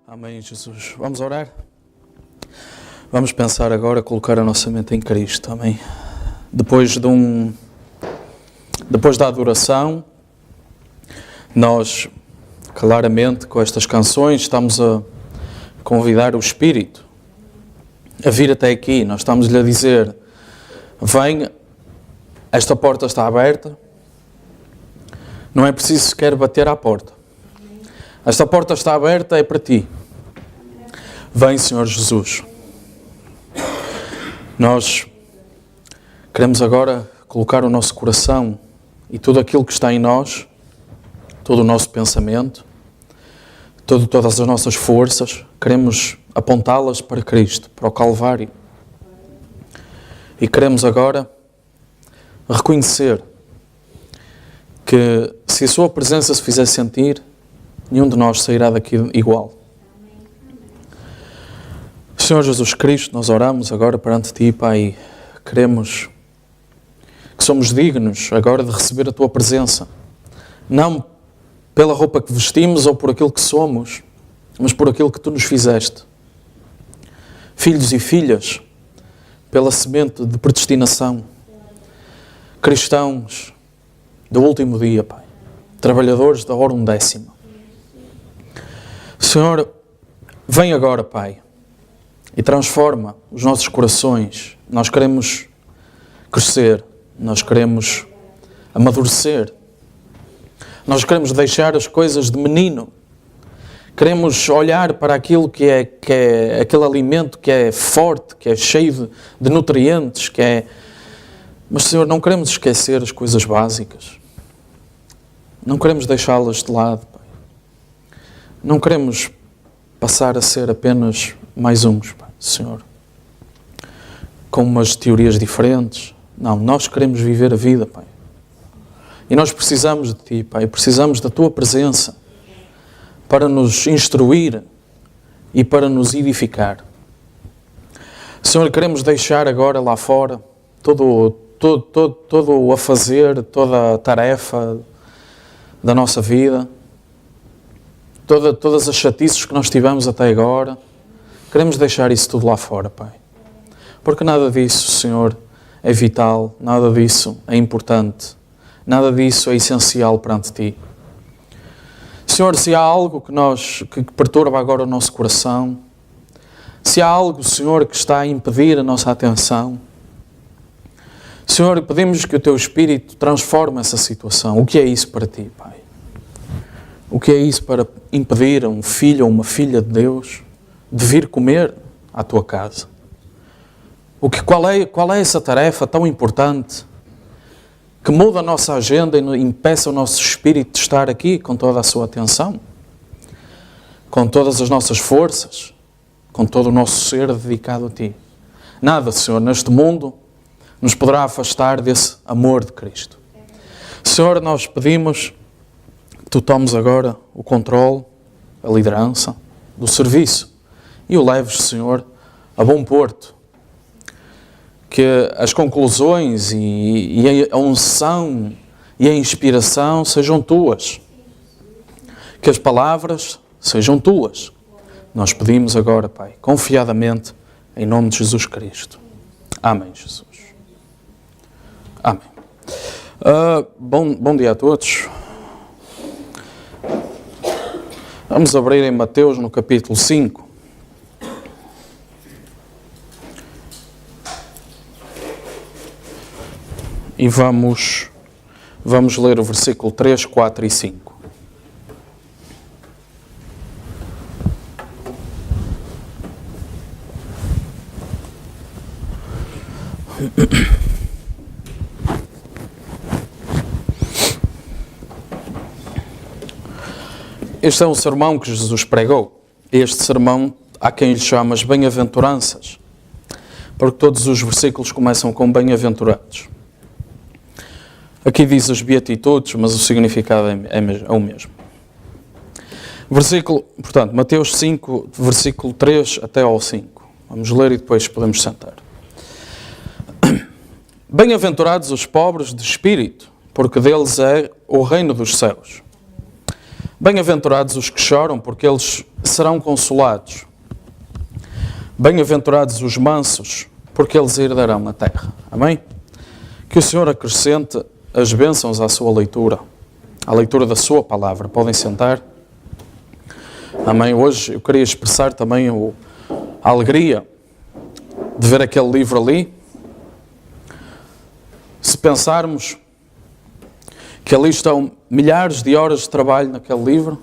Amém, Jesus. Vamos orar? Vamos pensar agora, colocar a nossa mente em Cristo, amém? Depois da adoração, nós, claramente, com estas canções, estamos a convidar o Espírito a vir até aqui. Nós estamos-lhe a dizer, vem, esta porta está aberta, não é preciso sequer bater à porta. Esta porta está aberta, é para ti. Vem, Senhor Jesus. Nós queremos agora colocar o nosso coração e tudo aquilo que está em nós, todo o nosso pensamento, todas as nossas forças, queremos apontá-las para Cristo, para o Calvário. E queremos agora reconhecer que se a sua presença se fizer sentir, nenhum de nós sairá daqui igual. Senhor Jesus Cristo, nós oramos agora perante Ti, Pai. Queremos que somos dignos agora de receber a Tua presença. Não pela roupa que vestimos ou por aquilo que somos, mas por aquilo que Tu nos fizeste. Filhos e filhas, pela semente de predestinação. Cristãos do último dia, Pai. Trabalhadores da hora undécima. Senhor, vem agora, Pai, e transforma os nossos corações. Nós queremos crescer, nós queremos amadurecer, nós queremos deixar as coisas de menino, queremos olhar para aquilo que é aquele alimento que é forte, que é cheio de nutrientes, Mas, Senhor, não queremos esquecer as coisas básicas, não queremos deixá-las de lado, Pai. Não queremos passar a ser apenas mais uns, Pai, Senhor, com umas teorias diferentes. Não, nós queremos viver a vida, Pai. E nós precisamos de Ti, Pai, precisamos da Tua presença para nos instruir e para nos edificar. Senhor, queremos deixar agora lá fora todo o a fazer, toda a tarefa da nossa vida, todas as chatices que nós tivemos até agora. Queremos deixar isso tudo lá fora, Pai. Porque nada disso, Senhor, é vital, nada disso é importante, nada disso é essencial perante Ti. Senhor, se há algo que perturba agora o nosso coração, se há algo, Senhor, que está a impedir a nossa atenção, Senhor, pedimos que o Teu Espírito transforme essa situação. O que é isso para Ti, Pai? O que é isso para impedir a um filho ou uma filha de Deus de vir comer à Tua casa? Qual é essa tarefa tão importante que muda a nossa agenda e impeça o nosso espírito de estar aqui com toda a sua atenção, com todas as nossas forças, com todo o nosso ser dedicado a Ti? Nada, Senhor, neste mundo nos poderá afastar desse amor de Cristo. Senhor, nós pedimos que Tu tomes agora o controle, a liderança do serviço e o leves, Senhor, a bom porto. Que as conclusões e a unção e a inspiração sejam Tuas. Que as palavras sejam Tuas. Nós pedimos agora, Pai, confiadamente, em nome de Jesus Cristo. Amém, Jesus. Amém. Bom dia a todos. Vamos abrir em Mateus no capítulo 5. E vamos ler o versículo 3, 4 e 5. Este é um sermão que Jesus pregou. Este sermão há quem lhe chama as bem-aventuranças, porque todos os versículos começam com bem-aventurados. Aqui diz as beatitudes, mas o significado é o mesmo. Portanto, Mateus 5, versículo 3 até ao 5. Vamos ler e depois podemos sentar. Bem-aventurados os pobres de espírito, porque deles é o reino dos céus. Bem-aventurados os que choram, porque eles serão consolados. Bem-aventurados os mansos, porque eles herdarão a terra. Amém? Que o Senhor acrescente as bênçãos à sua leitura, à leitura da sua palavra. Podem sentar. Amém? Hoje eu queria expressar também a alegria de ver aquele livro ali. Se pensarmos que ali estão milhares de horas de trabalho naquele livro,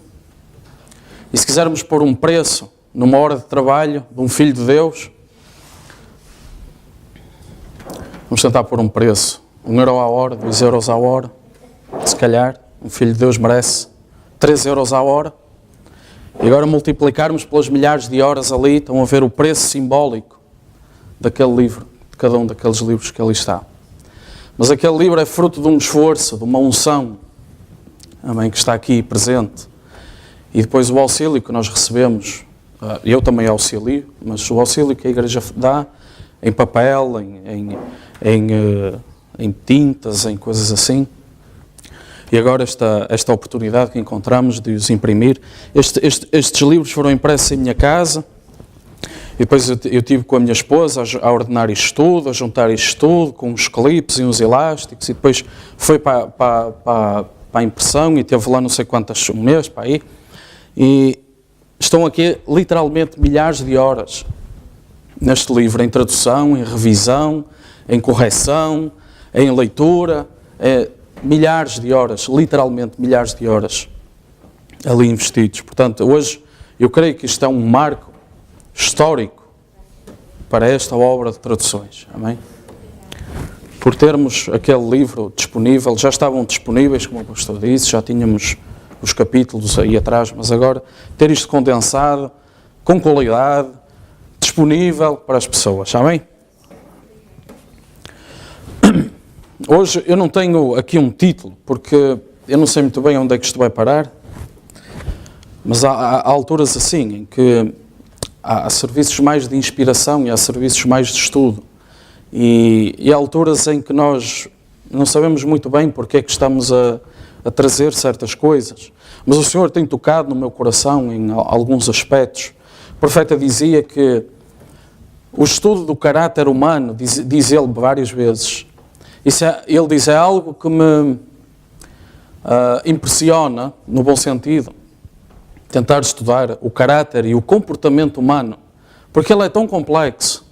e se quisermos pôr um preço numa hora de trabalho de um filho de Deus, vamos tentar pôr um preço, 1 euro a hora, 2 euros a hora, se calhar, um filho de Deus merece 3 euros a hora, e agora multiplicarmos pelas milhares de horas ali, estão a ver o preço simbólico daquele livro, de cada um daqueles livros que ali está. Mas aquele livro é fruto de um esforço, de uma unção, amém, que está aqui presente. E depois o auxílio que nós recebemos, eu também auxilio, mas o auxílio que a Igreja dá em papel, em tintas, em coisas assim. E agora esta oportunidade que encontramos de os imprimir. Estes livros foram impressos em minha casa. E depois eu estive com a minha esposa a ordenar isto tudo, a juntar isto tudo, com uns clipes e uns elásticos, e depois foi para a impressão e teve lá não sei quantas, um mês para aí. E estão aqui literalmente milhares de horas neste livro, em tradução, em revisão, em correção, em leitura, milhares de horas, literalmente milhares de horas ali investidos. Portanto, hoje eu creio que isto é um marco histórico para esta obra de traduções, amém? Por termos aquele livro disponível, já estavam disponíveis, como o pastor disse, já tínhamos os capítulos aí atrás, mas agora ter isto condensado, com qualidade, disponível para as pessoas, amém? Hoje eu não tenho aqui um título, porque eu não sei muito bem onde é que isto vai parar, mas há alturas assim, em que há serviços mais de inspiração e há serviços mais de estudo. E há alturas em que nós não sabemos muito bem porque é que estamos a trazer certas coisas. Mas o Senhor tem tocado no meu coração em alguns aspectos. O profeta dizia que o estudo do caráter humano, diz ele várias vezes, ele diz, é algo que me impressiona, no bom sentido, tentar estudar o caráter e o comportamento humano, porque ele é tão complexo.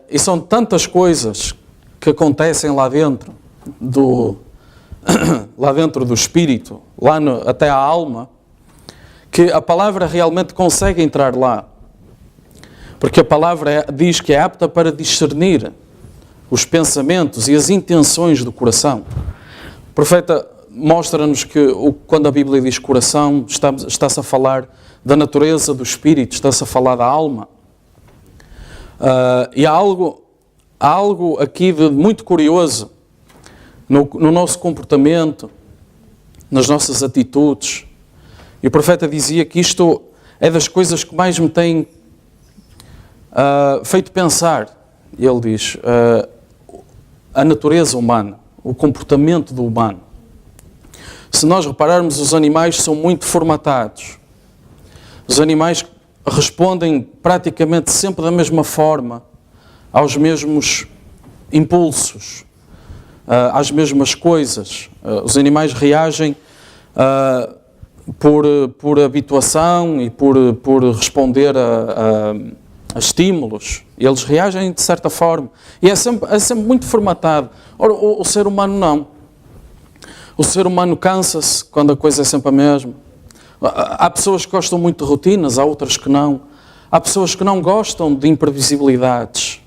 E são tantas coisas que acontecem lá dentro do espírito, até a alma, que a palavra realmente consegue entrar lá. Porque a palavra diz que é apta para discernir os pensamentos e as intenções do coração. O profeta mostra-nos que quando a Bíblia diz coração, está-se a falar da natureza do espírito, está-se a falar da alma. E há algo aqui de muito curioso no nosso comportamento, nas nossas atitudes. E o profeta dizia que isto é das coisas que mais me tem feito pensar. E ele diz, a natureza humana, o comportamento do humano. Se nós repararmos, os animais são muito formatados. Os animais respondem praticamente sempre da mesma forma, aos mesmos impulsos, às mesmas coisas. Os animais reagem por habituação e por responder a estímulos. Eles reagem de certa forma. E é sempre muito formatado. Ora, o ser humano não. O ser humano cansa-se quando a coisa é sempre a mesma. Há pessoas que gostam muito de rotinas, há outras que não. Há pessoas que não gostam de imprevisibilidades,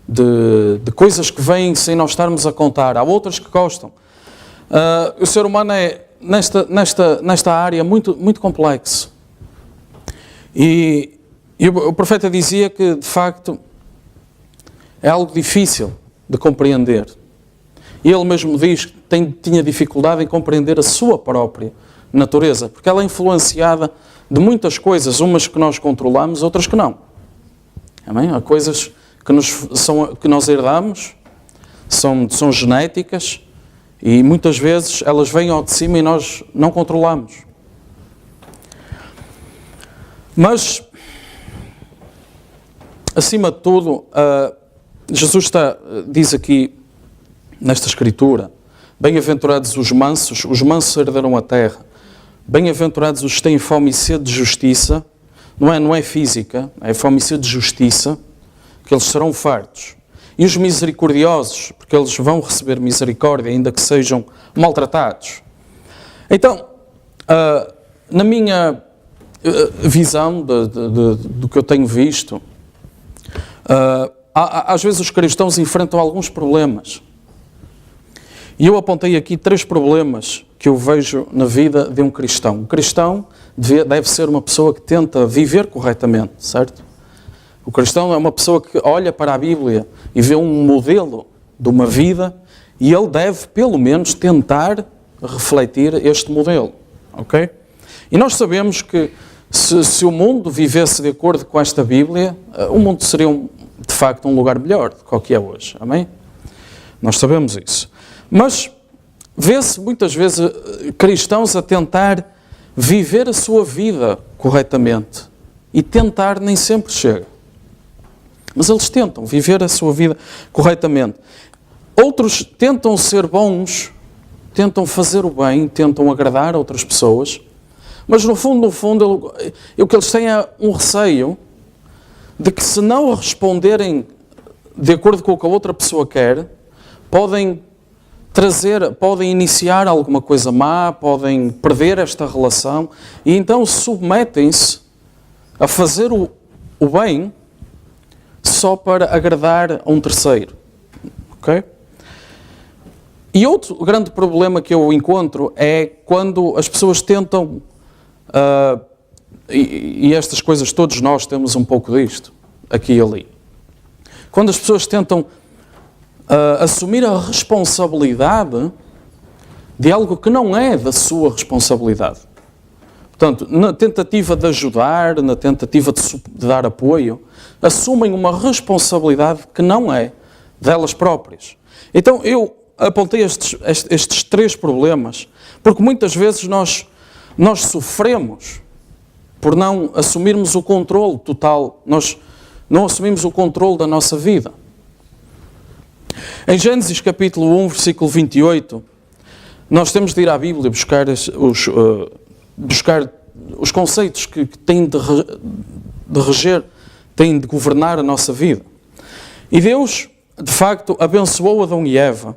de coisas que vêm sem nós estarmos a contar. Há outras que gostam. O ser humano é, nesta área, muito, muito complexo. E o profeta dizia que, de facto, é algo difícil de compreender. E ele mesmo diz que tinha dificuldade em compreender a sua própria natureza, porque ela é influenciada de muitas coisas, umas que nós controlamos, outras que não. Amém? Há coisas que nós herdamos, são genéticas, E muitas vezes elas vêm ao de cima e nós não controlamos. Mas, acima de tudo, Jesus diz aqui nesta Escritura: bem-aventurados os mansos herdarão a terra. Bem-aventurados os que têm fome e sede de justiça, não é física, é fome e sede de justiça, que eles serão fartos. E os misericordiosos, porque eles vão receber misericórdia, ainda que sejam maltratados. Então, na minha visão do que eu tenho visto, às vezes os cristãos enfrentam alguns problemas. E eu apontei aqui 3 problemas que eu vejo na vida de um cristão. O cristão deve ser uma pessoa que tenta viver corretamente, certo? O cristão é uma pessoa que olha para a Bíblia e vê um modelo de uma vida e ele deve, pelo menos, tentar refletir este modelo, ok? E nós sabemos que se o mundo vivesse de acordo com esta Bíblia, o mundo seria, de facto, um lugar melhor do que o que é hoje, amém? Nós sabemos isso. Mas vê-se muitas vezes cristãos a tentar viver a sua vida corretamente e tentar nem sempre chega. Mas eles tentam viver a sua vida corretamente. Outros tentam ser bons, tentam fazer o bem, tentam agradar a outras pessoas, mas no fundo, o que eles têm é um receio de que, se não responderem de acordo com o que a outra pessoa quer, podem iniciar alguma coisa má, podem perder esta relação, e então submetem-se a fazer o bem só para agradar a um terceiro. Ok? E outro grande problema que eu encontro é quando as pessoas tentam, e estas coisas todos nós temos um pouco disto, aqui e ali. Quando as pessoas tentam assumir a responsabilidade de algo que não é da sua responsabilidade. Portanto, na tentativa de ajudar, na tentativa de dar apoio, assumem uma responsabilidade que não é delas próprias. Então, eu apontei estes 3 problemas, porque muitas vezes nós sofremos por não assumirmos o controle total, nós não assumimos o controle da nossa vida. Em Gênesis capítulo 1, versículo 28, nós temos de ir à Bíblia buscar os conceitos que têm de reger, têm de governar a nossa vida. E Deus, de facto, abençoou Adão e Eva,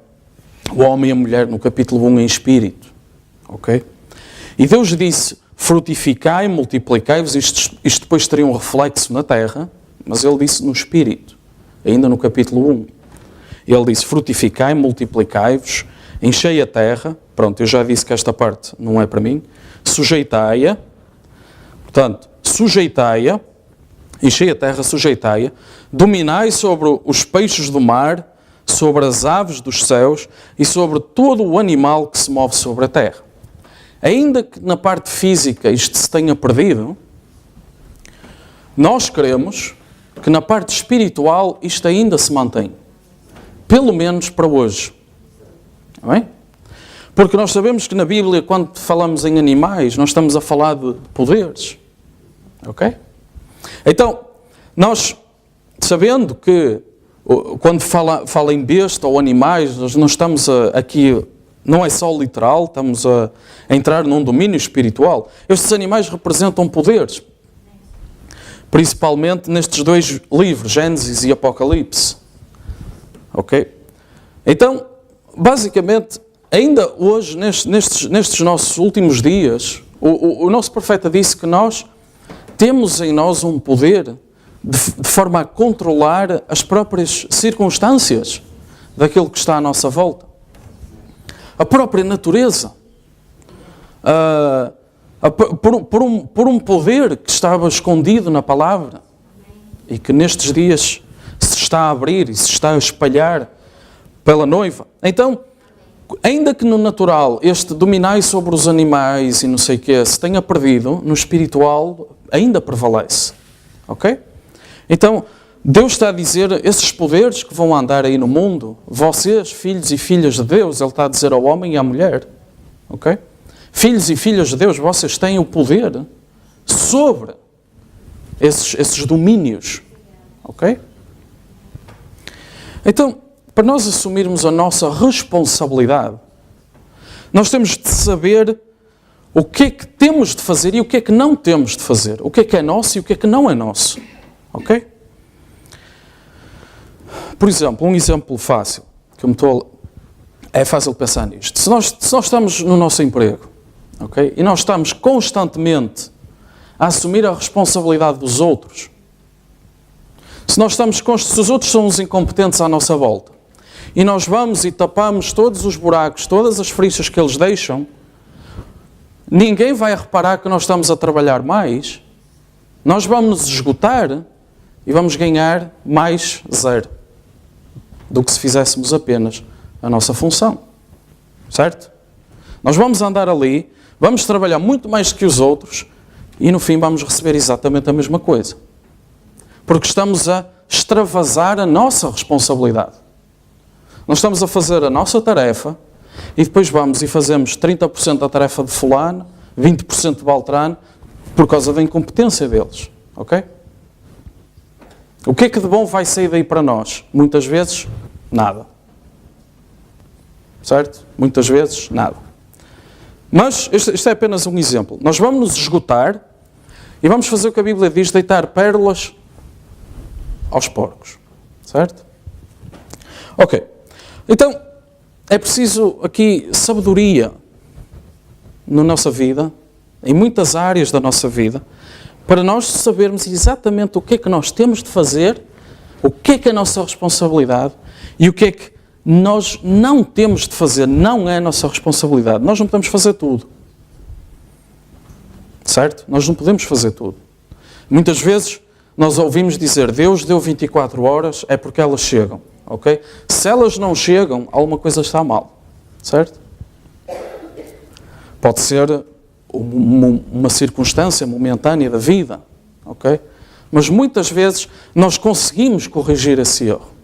o homem e a mulher, no capítulo 1, em espírito. Ok? E Deus disse: frutificai, multiplicai-vos. Isto depois teria um reflexo na terra, mas Ele disse no espírito, ainda no capítulo 1. Ele disse: frutificai, multiplicai-vos, enchei a terra. Pronto, eu já disse que esta parte não é para mim. Sujeitai-a. Portanto, sujeitai-a. Enchei a terra, sujeitai-a. Dominai sobre os peixes do mar, sobre as aves dos céus e sobre todo o animal que se move sobre a terra. Ainda que na parte física isto se tenha perdido, nós queremos que na parte espiritual isto ainda se mantém. Pelo menos para hoje. Amém? Porque nós sabemos que na Bíblia, quando falamos em animais, nós estamos a falar de poderes. Ok? Então, nós, sabendo que quando fala em besta ou animais, nós não estamos aqui, não é só literal, estamos a entrar num domínio espiritual. Estes animais representam poderes. Principalmente nestes 2 livros, Gênesis e Apocalipse. Ok? Então, basicamente, ainda hoje, nestes nossos últimos dias, o nosso profeta disse que nós temos em nós um poder de forma a controlar as próprias circunstâncias daquilo que está à nossa volta. A própria natureza. Por um poder que estava escondido na palavra e que nestes dias se está a abrir e se está a espalhar pela noiva. Então, ainda que no natural este dominai sobre os animais e não sei o que se tenha perdido, no espiritual ainda prevalece. Ok? Então, Deus está a dizer, esses poderes que vão andar aí no mundo, vocês, filhos e filhas de Deus, Ele está a dizer ao homem e à mulher, ok? Filhos e filhas de Deus, vocês têm o poder sobre esses domínios, ok? Então, para nós assumirmos a nossa responsabilidade, nós temos de saber o que é que temos de fazer e o que é que não temos de fazer. O que é nosso e o que é que não é nosso. Ok? Por exemplo, um exemplo fácil, é fácil pensar nisto. Se nós estamos no nosso emprego, ok? E nós estamos constantemente a assumir a responsabilidade dos outros, se os outros são os incompetentes à nossa volta, e nós vamos e tapamos todos os buracos, todas as frixas que eles deixam, ninguém vai reparar que nós estamos a trabalhar mais, nós vamos nos esgotar e vamos ganhar mais zero do que se fizéssemos apenas a nossa função. Certo? Nós vamos andar ali, vamos trabalhar muito mais que os outros e no fim vamos receber exatamente a mesma coisa. Porque estamos a extravasar a nossa responsabilidade. Nós estamos a fazer a nossa tarefa e depois vamos e fazemos 30% da tarefa de fulano, 20% de Beltrano, por causa da incompetência deles. Ok? O que é que de bom vai sair daí para nós? Muitas vezes, nada. Certo? Muitas vezes, nada. Mas, isto é apenas um exemplo. Nós vamos nos esgotar e vamos fazer o que a Bíblia diz, deitar pérolas aos porcos. Certo? Ok. Então, é preciso aqui sabedoria na nossa vida, em muitas áreas da nossa vida, para nós sabermos exatamente o que é que nós temos de fazer, o que é a nossa responsabilidade e o que é que nós não temos de fazer, não é a nossa responsabilidade. Nós não podemos fazer tudo. Certo? Nós não podemos fazer tudo. Muitas vezes nós ouvimos dizer, Deus deu 24 horas, é porque elas chegam. Ok? Se elas não chegam, alguma coisa está mal. Certo? Pode ser uma circunstância momentânea da vida. Ok? Mas muitas vezes nós conseguimos corrigir esse erro.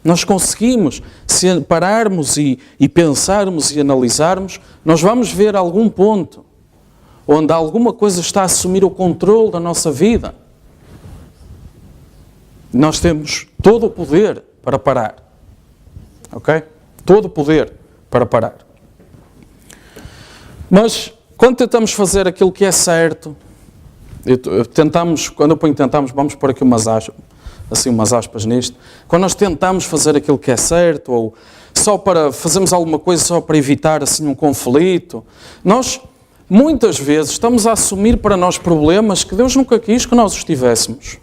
Nós conseguimos, se pararmos e pensarmos e analisarmos, nós vamos ver algum ponto onde alguma coisa está a assumir o controle da nossa vida. Nós temos todo o poder para parar. Ok? Todo o poder para parar. Mas, quando tentamos fazer aquilo que é certo, quando eu ponho tentamos, vamos pôr aqui umas aspas nisto. Quando nós tentamos fazer aquilo que é certo, ou só para fazermos alguma coisa só para evitar assim um conflito, nós, muitas vezes, estamos a assumir para nós problemas que Deus nunca quis que nós os tivéssemos.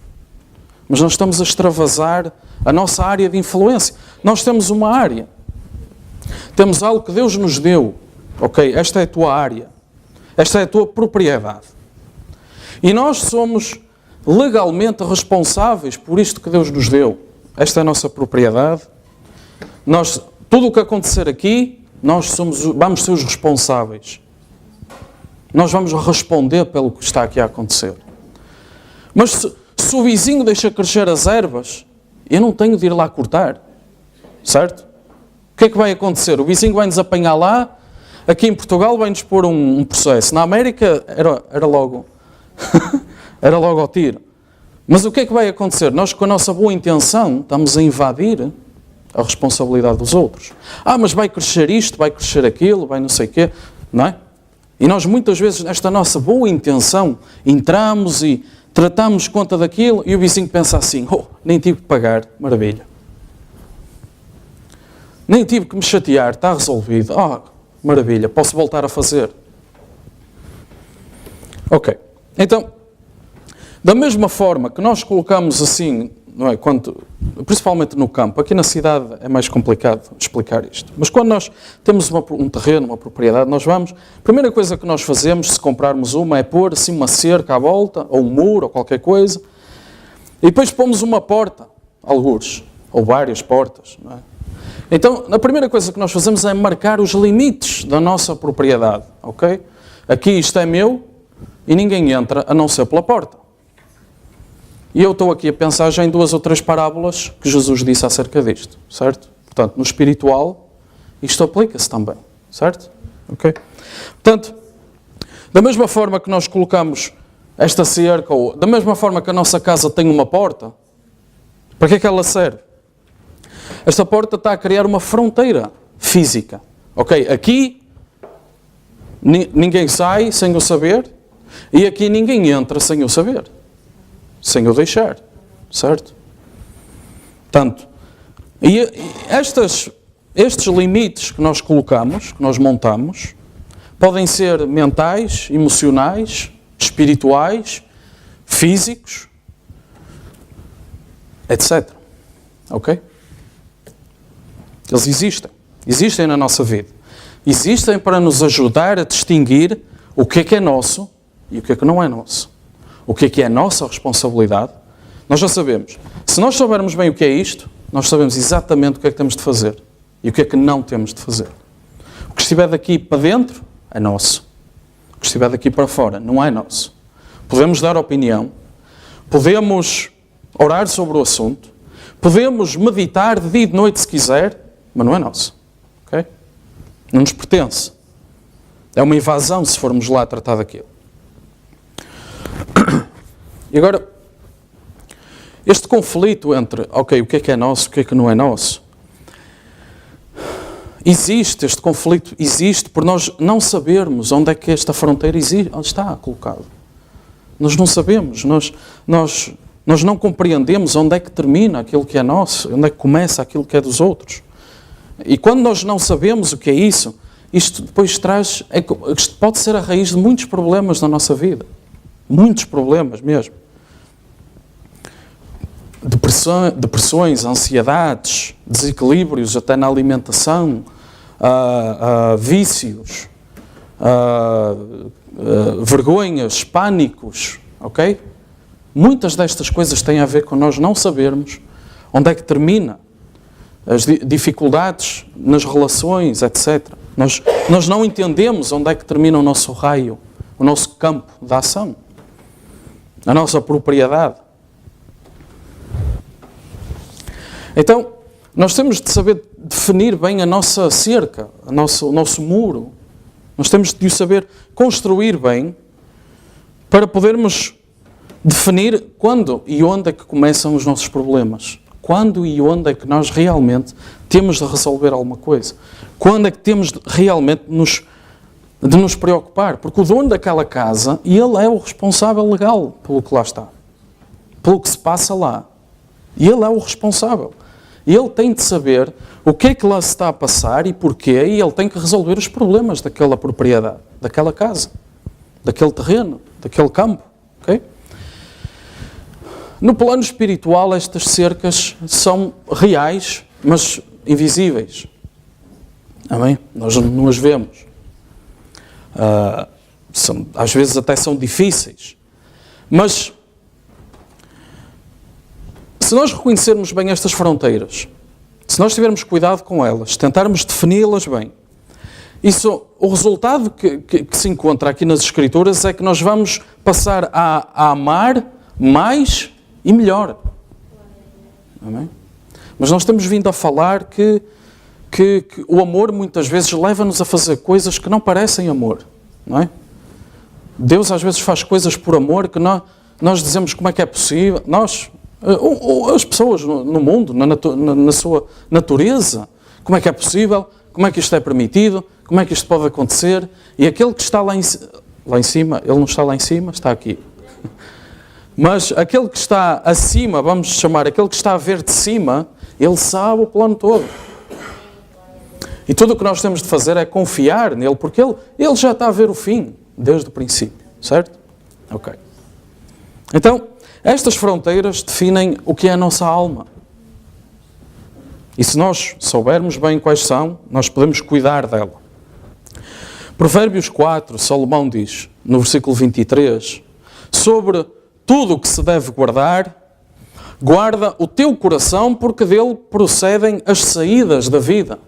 Mas nós estamos a extravasar a nossa área de influência. Nós temos uma área. Temos algo que Deus nos deu. Ok? Esta é a tua área. Esta é a tua propriedade. E nós somos legalmente responsáveis por isto que Deus nos deu. Esta é a nossa propriedade. Tudo o que acontecer aqui, vamos ser os responsáveis. Nós vamos responder pelo que está aqui a acontecer. Mas se o vizinho deixa crescer as ervas, eu não tenho de ir lá cortar. Certo? O que é que vai acontecer? O vizinho vai nos apanhar lá, aqui em Portugal vai-nos pôr um processo. Na América era logo era logo ao tiro. Mas o que é que vai acontecer? Nós, com a nossa boa intenção, estamos a invadir a responsabilidade dos outros. Mas vai crescer isto, vai crescer aquilo, vai não sei o quê. Não é? E nós, muitas vezes, nesta nossa boa intenção, entramos e tratamos conta daquilo e o vizinho pensa assim, nem tive que pagar, maravilha. Nem tive que me chatear, está resolvido. Maravilha, posso voltar a fazer. Ok. Então, da mesma forma que nós colocamos assim, não é, principalmente no campo, aqui na cidade é mais complicado explicar isto, mas quando nós temos um terreno, uma propriedade, a primeira coisa que nós fazemos, se comprarmos é pôr assim uma cerca à volta, ou um muro, ou qualquer coisa, e depois pomos uma porta, algures, ou várias portas, não é? Então, a primeira coisa que nós fazemos é marcar os limites da nossa propriedade, ok? Aqui isto é meu e ninguém entra a não ser pela porta. E eu estou aqui a pensar já em 2 ou 3 parábolas que Jesus disse acerca disto, certo? Portanto, no espiritual, isto aplica-se também, certo? Ok? Portanto, da mesma forma que nós colocamos esta cerca, ou da mesma forma que a nossa casa tem uma porta, para que é que ela serve? Esta porta está a criar uma fronteira física. Ok? Aqui ninguém sai sem eu saber, e aqui ninguém entra sem eu saber, sem eu deixar, certo? Portanto, e estes limites que nós colocamos, que nós montamos, podem ser mentais, emocionais, espirituais, físicos, etc. Ok? Eles existem na nossa vida. Existem para nos ajudar a distinguir o que é nosso e o que não é nosso. O que é nossa responsabilidade. Nós já sabemos. Se nós soubermos bem o que é isto, nós sabemos exatamente o que é que temos de fazer e o que é que não temos de fazer. O que estiver daqui para dentro é nosso. O que estiver daqui para fora não é nosso. Podemos dar opinião, podemos orar sobre o assunto, podemos meditar de dia e de noite se quiser, mas não é nosso. Ok? Não nos pertence. É uma invasão se formos lá tratar daquilo. E agora, este conflito entre, ok, o que é nosso, o que é que não é nosso, este conflito existe por nós não sabermos onde é que esta fronteira está colocada. Nós não sabemos, nós não compreendemos onde é que termina aquilo que é nosso, onde é que começa aquilo que é dos outros. E quando nós não sabemos o que é isso, isto depois isto pode ser a raiz de muitos problemas na nossa vida. Muitos problemas mesmo. Depressões, ansiedades, desequilíbrios até na alimentação, vícios, vergonhas, pânicos, ok? Muitas destas coisas têm a ver com nós não sabermos onde é que termina as dificuldades nas relações, etc. Nós não entendemos onde é que termina o nosso raio, o nosso campo de ação, a nossa propriedade. Então, nós temos de saber definir bem a nossa cerca, o nosso muro. Nós temos de o saber construir bem para podermos definir quando e onde é que começam os nossos problemas. Quando e onde é que nós realmente temos de resolver alguma coisa. Quando é que temos realmente de nos preocupar. Porque o dono daquela casa, ele é o responsável legal pelo que lá está. Pelo que se passa lá. E ele é o responsável. Ele tem de saber o que é que lá se está a passar e porquê, e ele tem que resolver os problemas daquela propriedade, daquela casa, daquele terreno, daquele campo. Okay? No plano espiritual, estas cercas são reais, mas invisíveis. Amém? Nós não as vemos. Às vezes até são difíceis. Mas se nós reconhecermos bem estas fronteiras, se nós tivermos cuidado com elas, tentarmos defini-las bem, o resultado que se encontra aqui nas Escrituras é que nós vamos passar a amar mais e melhor. Amém? Mas nós temos vindo a falar que o amor muitas vezes leva-nos a fazer coisas que não parecem amor. Não é? Deus às vezes faz coisas por amor que nós dizemos como é que é possível. As pessoas no mundo, na sua natureza, como é que é possível, como é que isto é permitido, como é que isto pode acontecer, e aquele que está lá em cima, ele não está lá em cima, está aqui. Mas aquele que está acima, vamos chamar, aquele que está a ver de cima, ele sabe o plano todo. E tudo o que nós temos de fazer é confiar nele, porque ele já está a ver o fim, desde o princípio, certo? Ok. Então, estas fronteiras definem o que é a nossa alma. E se nós soubermos bem quais são, nós podemos cuidar dela. Provérbios 4, Salomão diz, no versículo 23, sobre tudo o que se deve guardar, guarda o teu coração, porque dele procedem as saídas da vida.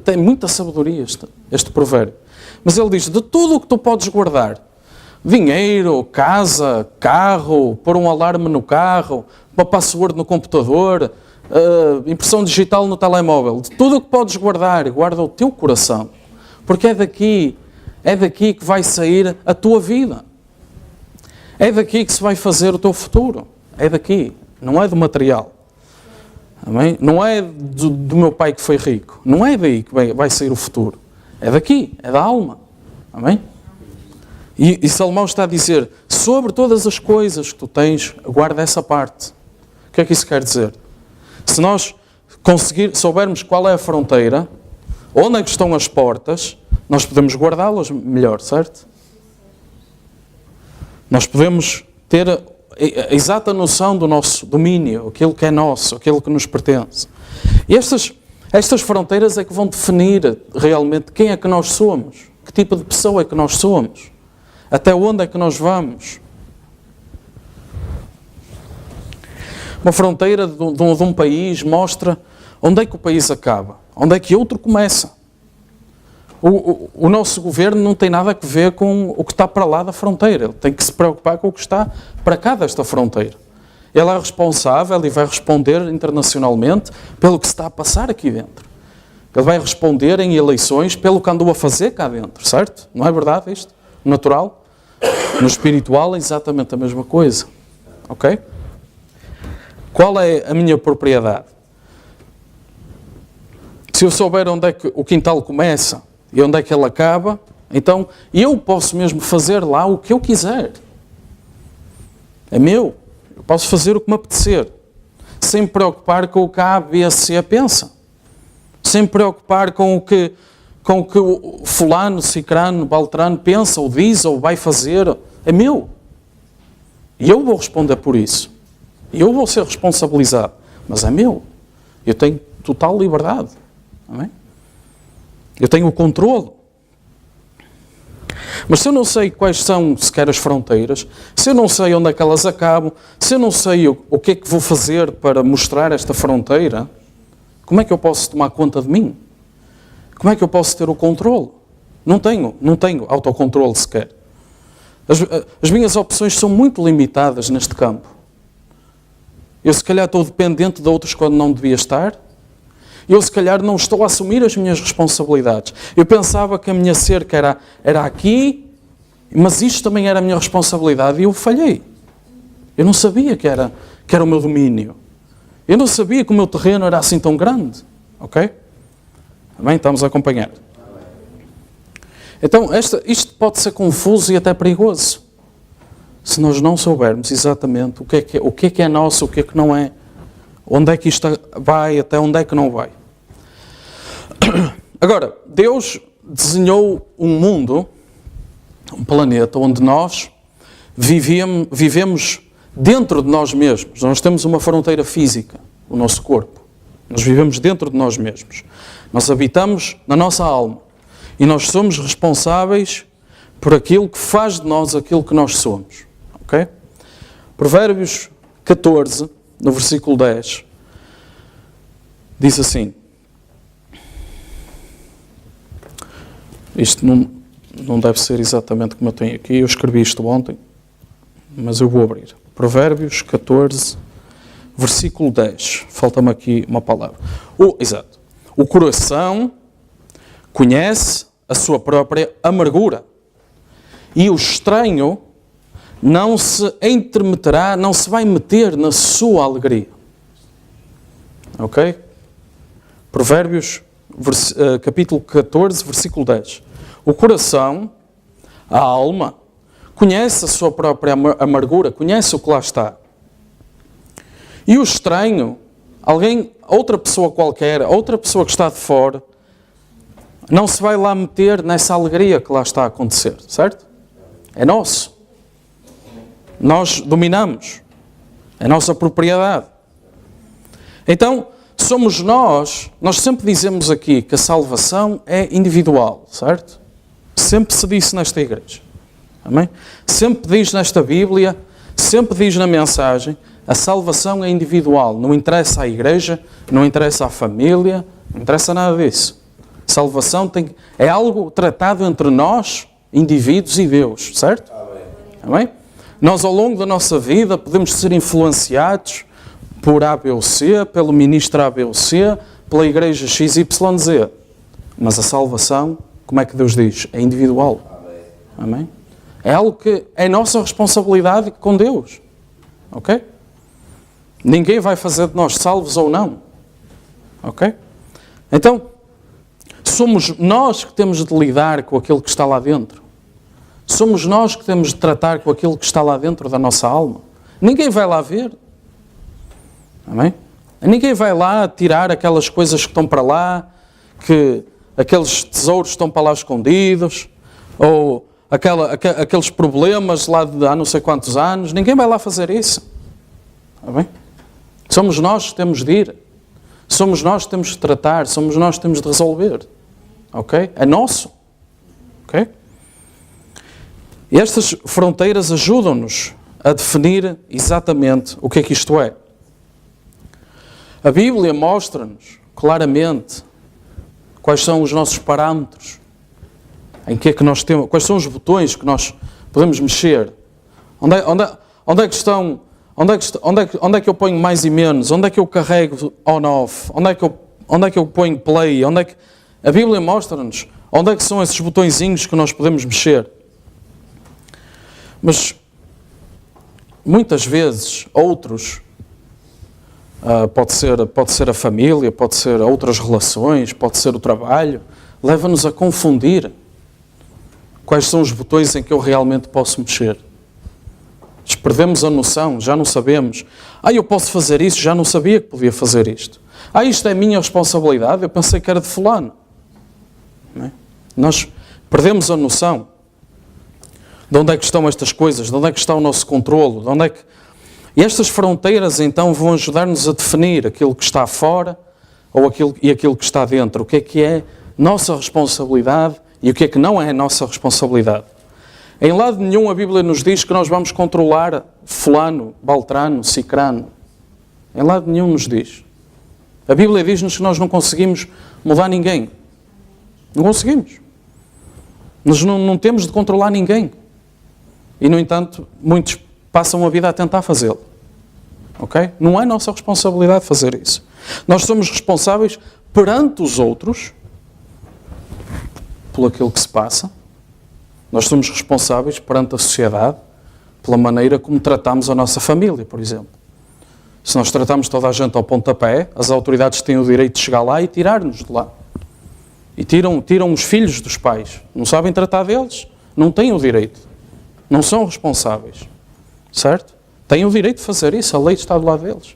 Tem muita sabedoria este provérbio. Mas ele diz, de tudo o que tu podes guardar, dinheiro, casa, carro, pôr um alarme no carro, uma password no computador, impressão digital no telemóvel. De tudo o que podes guardar, guarda o teu coração. Porque é daqui que vai sair a tua vida. É daqui que se vai fazer o teu futuro. É daqui, não é do material. Amém? Não é do meu pai que foi rico. Não é daí que vai sair o futuro. É daqui, é da alma. Amém? E Salomão está a dizer, sobre todas as coisas que tu tens, guarda essa parte. O que é que isso quer dizer? Se nós soubermos qual é a fronteira, onde é que estão as portas, nós podemos guardá-las melhor, certo? Nós podemos ter a exata noção do nosso domínio, aquilo que é nosso, aquilo que nos pertence. E estas fronteiras é que vão definir realmente quem é que nós somos, que tipo de pessoa é que nós somos, até onde é que nós vamos. Uma fronteira de um país mostra onde é que o país acaba, onde é que outro começa. O nosso governo não tem nada a ver com o que está para lá da fronteira. Ele tem que se preocupar com o que está para cá desta fronteira. Ele é responsável e vai responder internacionalmente pelo que se está a passar aqui dentro. Ele vai responder em eleições pelo que andou a fazer cá dentro, certo? Não é verdade isto? Natural? No espiritual é exatamente a mesma coisa. Ok? Qual é a minha propriedade? Se eu souber onde é que o quintal começa e onde é que ele acaba, então eu posso mesmo fazer lá o que eu quiser. É meu. Eu posso fazer o que me apetecer. Sem me preocupar com o que a B, C pensa. Sem me preocupar com o que o fulano, cicrano, baltrano pensa, ou diz, ou vai fazer. É meu. E eu vou responder por isso. E eu vou ser responsabilizado. Mas é meu. Eu tenho total liberdade. Amém? Eu tenho o controle. Mas se eu não sei quais são sequer as fronteiras, se eu não sei onde é que elas acabam, se eu não sei o que é que vou fazer para mostrar esta fronteira, como é que eu posso tomar conta de mim? Como é que eu posso ter o controle? Não tenho autocontrole sequer. As minhas opções são muito limitadas neste campo. Eu se calhar estou dependente de outros quando não devia estar. Eu se calhar não estou a assumir as minhas responsabilidades. Eu pensava que a minha cerca era aqui, mas isto também era a minha responsabilidade e eu falhei. Eu não sabia que era o meu domínio. Eu não sabia que o meu terreno era assim tão grande. Ok? Bem, estamos a acompanhar. Então, isto pode ser confuso e até perigoso. Se nós não soubermos exatamente o que é nosso, o que é que não é. Onde é que isto vai, até onde é que não vai. Agora, Deus desenhou um mundo, um planeta, onde nós vivemos dentro de nós mesmos. Nós temos uma fronteira física, o nosso corpo. Nós vivemos dentro de nós mesmos. Nós habitamos na nossa alma. E nós somos responsáveis por aquilo que faz de nós aquilo que nós somos. Ok? Provérbios 14, no versículo 10, diz assim. Isto não deve ser exatamente como eu tenho aqui. Eu escrevi isto ontem, mas eu vou abrir. Provérbios 14, versículo 10. Falta-me aqui uma palavra. Exato. O coração conhece a sua própria amargura. E o estranho não se intermeterá, não se vai meter na sua alegria. Ok? Provérbios, capítulo 14, versículo 10. O coração, a alma, conhece a sua própria amargura, conhece o que lá está. E o estranho, outra pessoa qualquer, outra pessoa que está de fora, não se vai lá meter nessa alegria que lá está a acontecer, certo? É nosso. Nós dominamos. É nossa propriedade. Então, somos nós sempre dizemos aqui que a salvação é individual, certo? Sempre se disse nesta igreja. Amém? Sempre diz nesta Bíblia, sempre diz na mensagem, a salvação é individual. Não interessa à igreja, não interessa à família, não interessa nada disso. Salvação é algo tratado entre nós, indivíduos e Deus, certo? Amém? Nós, ao longo da nossa vida, podemos ser influenciados por A, B ou C, pelo ministro A, B ou C, pela igreja XYZ. Mas a salvação, como é que Deus diz? É individual. Amém? É algo que é nossa responsabilidade com Deus. Ok? Ninguém vai fazer de nós salvos ou não. Ok? Então, somos nós que temos de lidar com aquilo que está lá dentro. Somos nós que temos de tratar com aquilo que está lá dentro da nossa alma. Ninguém vai lá ver. Amém? Ninguém vai lá tirar aquelas coisas que estão para lá, que aqueles tesouros estão para lá escondidos, ou aqueles problemas lá de há não sei quantos anos. Ninguém vai lá fazer isso. Amém? Somos nós que temos de ir. Somos nós que temos de tratar. Somos nós que temos de resolver. Ok? É nosso. Ok? E estas fronteiras ajudam-nos a definir exatamente o que é que isto é. A Bíblia mostra-nos claramente quais são os nossos parâmetros, em que é que nós temos, quais são os botões que nós podemos mexer, onde é que estão, onde é que eu ponho mais e menos, onde é que eu carrego on-off, onde é que eu ponho play, a Bíblia mostra-nos onde é que são esses botõezinhos que nós podemos mexer. Mas, muitas vezes, outros, pode ser a família, pode ser outras relações, pode ser o trabalho, leva-nos a confundir quais são os botões em que eu realmente posso mexer. Perdemos a noção, já não sabemos. Eu posso fazer isso, já não sabia que podia fazer isto. Isto é minha responsabilidade, eu pensei que era de fulano. Não é? Nós perdemos a noção. De onde é que estão estas coisas? De onde é que está o nosso controlo? E estas fronteiras, então, vão ajudar-nos a definir aquilo que está fora e aquilo que está dentro. O que é nossa responsabilidade e o que é que não é nossa responsabilidade. Em lado nenhum a Bíblia nos diz que nós vamos controlar fulano, baltrano, cicrano. Em lado nenhum nos diz. A Bíblia diz-nos que nós não conseguimos mudar ninguém. Não conseguimos. Nós não temos de controlar ninguém. E, no entanto, muitos passam a vida a tentar fazê-lo. Ok? Não é nossa responsabilidade fazer isso. Nós somos responsáveis perante os outros por aquilo que se passa. Nós somos responsáveis perante a sociedade pela maneira como tratamos a nossa família, por exemplo. Se nós tratamos toda a gente ao pontapé, as autoridades têm o direito de chegar lá e tirar-nos de lá. E tiram os filhos dos pais. Não sabem tratar deles. Não têm o direito. Não são responsáveis. Certo? Têm o direito de fazer isso. A lei está do lado deles.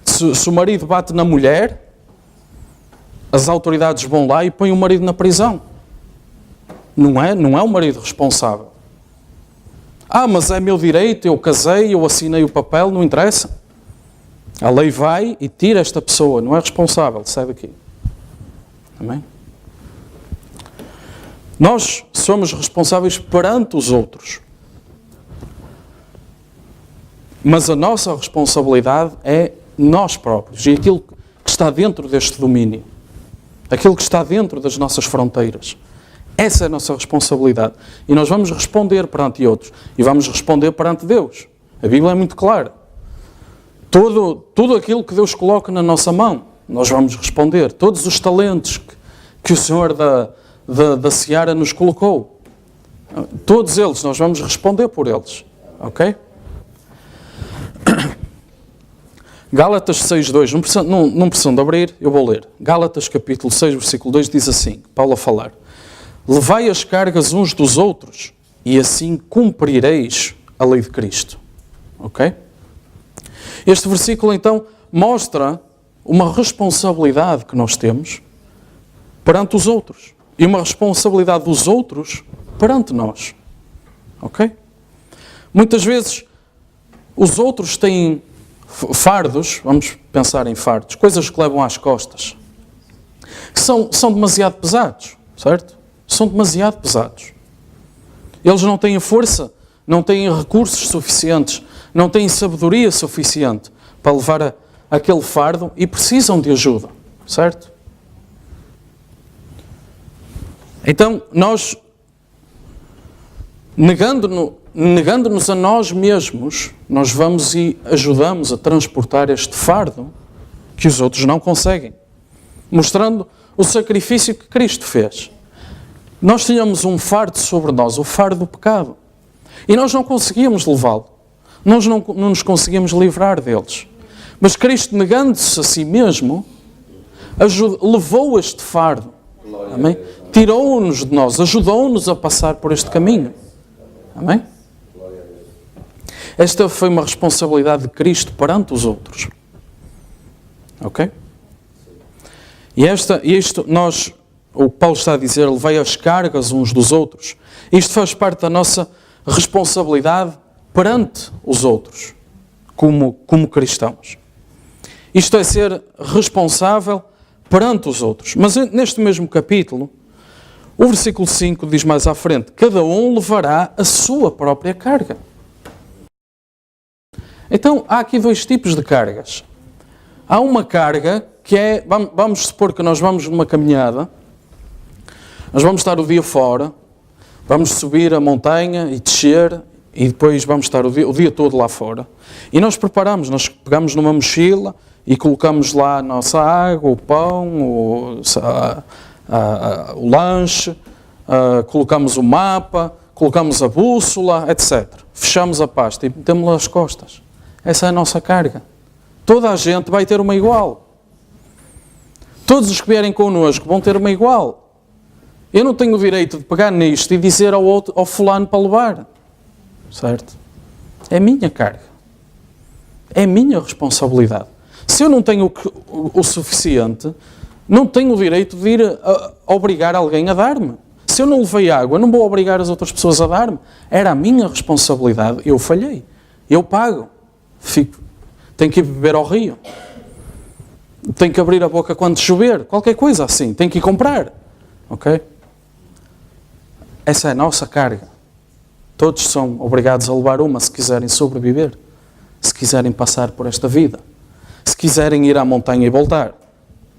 Se o marido bate na mulher, as autoridades vão lá e põem o marido na prisão. Não é o marido responsável. Mas é meu direito, eu casei, eu assinei o papel, não interessa. A lei vai e tira esta pessoa. Não é responsável. Sai daqui. Amém? Nós somos responsáveis perante os outros. Mas a nossa responsabilidade é nós próprios e aquilo que está dentro deste domínio. Aquilo que está dentro das nossas fronteiras. Essa é a nossa responsabilidade. E nós vamos responder perante outros. E vamos responder perante Deus. A Bíblia é muito clara. Tudo aquilo que Deus coloca na nossa mão, nós vamos responder. Todos os talentos que o Senhor da Seara nos colocou. Todos eles, nós vamos responder por eles. Ok? Gálatas 6.2. Não precisam de abrir, eu vou ler. Gálatas capítulo 6, versículo 2 diz assim, Paulo a falar. Levai as cargas uns dos outros e assim cumprireis a lei de Cristo. Ok? Este versículo então mostra uma responsabilidade que nós temos perante os outros. E uma responsabilidade dos outros perante nós. Ok? Muitas vezes os outros têm fardos, vamos pensar em fardos, coisas que levam às costas, que são demasiado pesados, certo? São demasiado pesados. Eles não têm força, não têm recursos suficientes, não têm sabedoria suficiente para levar aquele fardo e precisam de ajuda, certo? Então, nós negando-nos a nós mesmos, nós vamos e ajudamos a transportar este fardo que os outros não conseguem, mostrando o sacrifício que Cristo fez. Nós tínhamos um fardo sobre nós, o fardo do pecado, e nós não conseguíamos levá-lo, nós não nos conseguíamos livrar deles. Mas Cristo, negando-se a si mesmo, levou este fardo, amém? Tirou-nos de nós, ajudou-nos a passar por este caminho. Amém? Esta foi uma responsabilidade de Cristo perante os outros. Ok? O que Paulo está a dizer, levei as cargas uns dos outros. Isto faz parte da nossa responsabilidade perante os outros, como cristãos. Isto é ser responsável perante os outros. Mas neste mesmo capítulo, o versículo 5 diz mais à frente: cada um levará a sua própria carga. Então, há aqui dois tipos de cargas. Há uma carga que é, vamos supor que nós vamos numa caminhada, nós vamos estar o dia fora, vamos subir a montanha e descer, e depois vamos estar o dia todo lá fora. E nós pegamos numa mochila e colocamos lá a nossa água, o pão, o lanche, colocamos o mapa, colocamos a bússola, etc. Fechamos a pasta e metemos-la nas costas. Essa é a nossa carga. Toda a gente vai ter uma igual. Todos os que vierem connosco vão ter uma igual. Eu não tenho o direito de pegar nisto e dizer ao fulano para levar. Certo? É minha carga. É minha responsabilidade. Se eu não tenho o suficiente, não tenho o direito de ir a obrigar alguém a dar-me. Se eu não levei água, não vou obrigar as outras pessoas a dar-me. Era a minha responsabilidade. Eu falhei. Eu pago. Tenho que ir beber ao rio. Tenho que abrir a boca quando chover. Qualquer coisa assim. Tenho que ir comprar. Ok? Essa é a nossa carga. Todos são obrigados a levar uma se quiserem sobreviver. Se quiserem passar por esta vida. Se quiserem ir à montanha e voltar.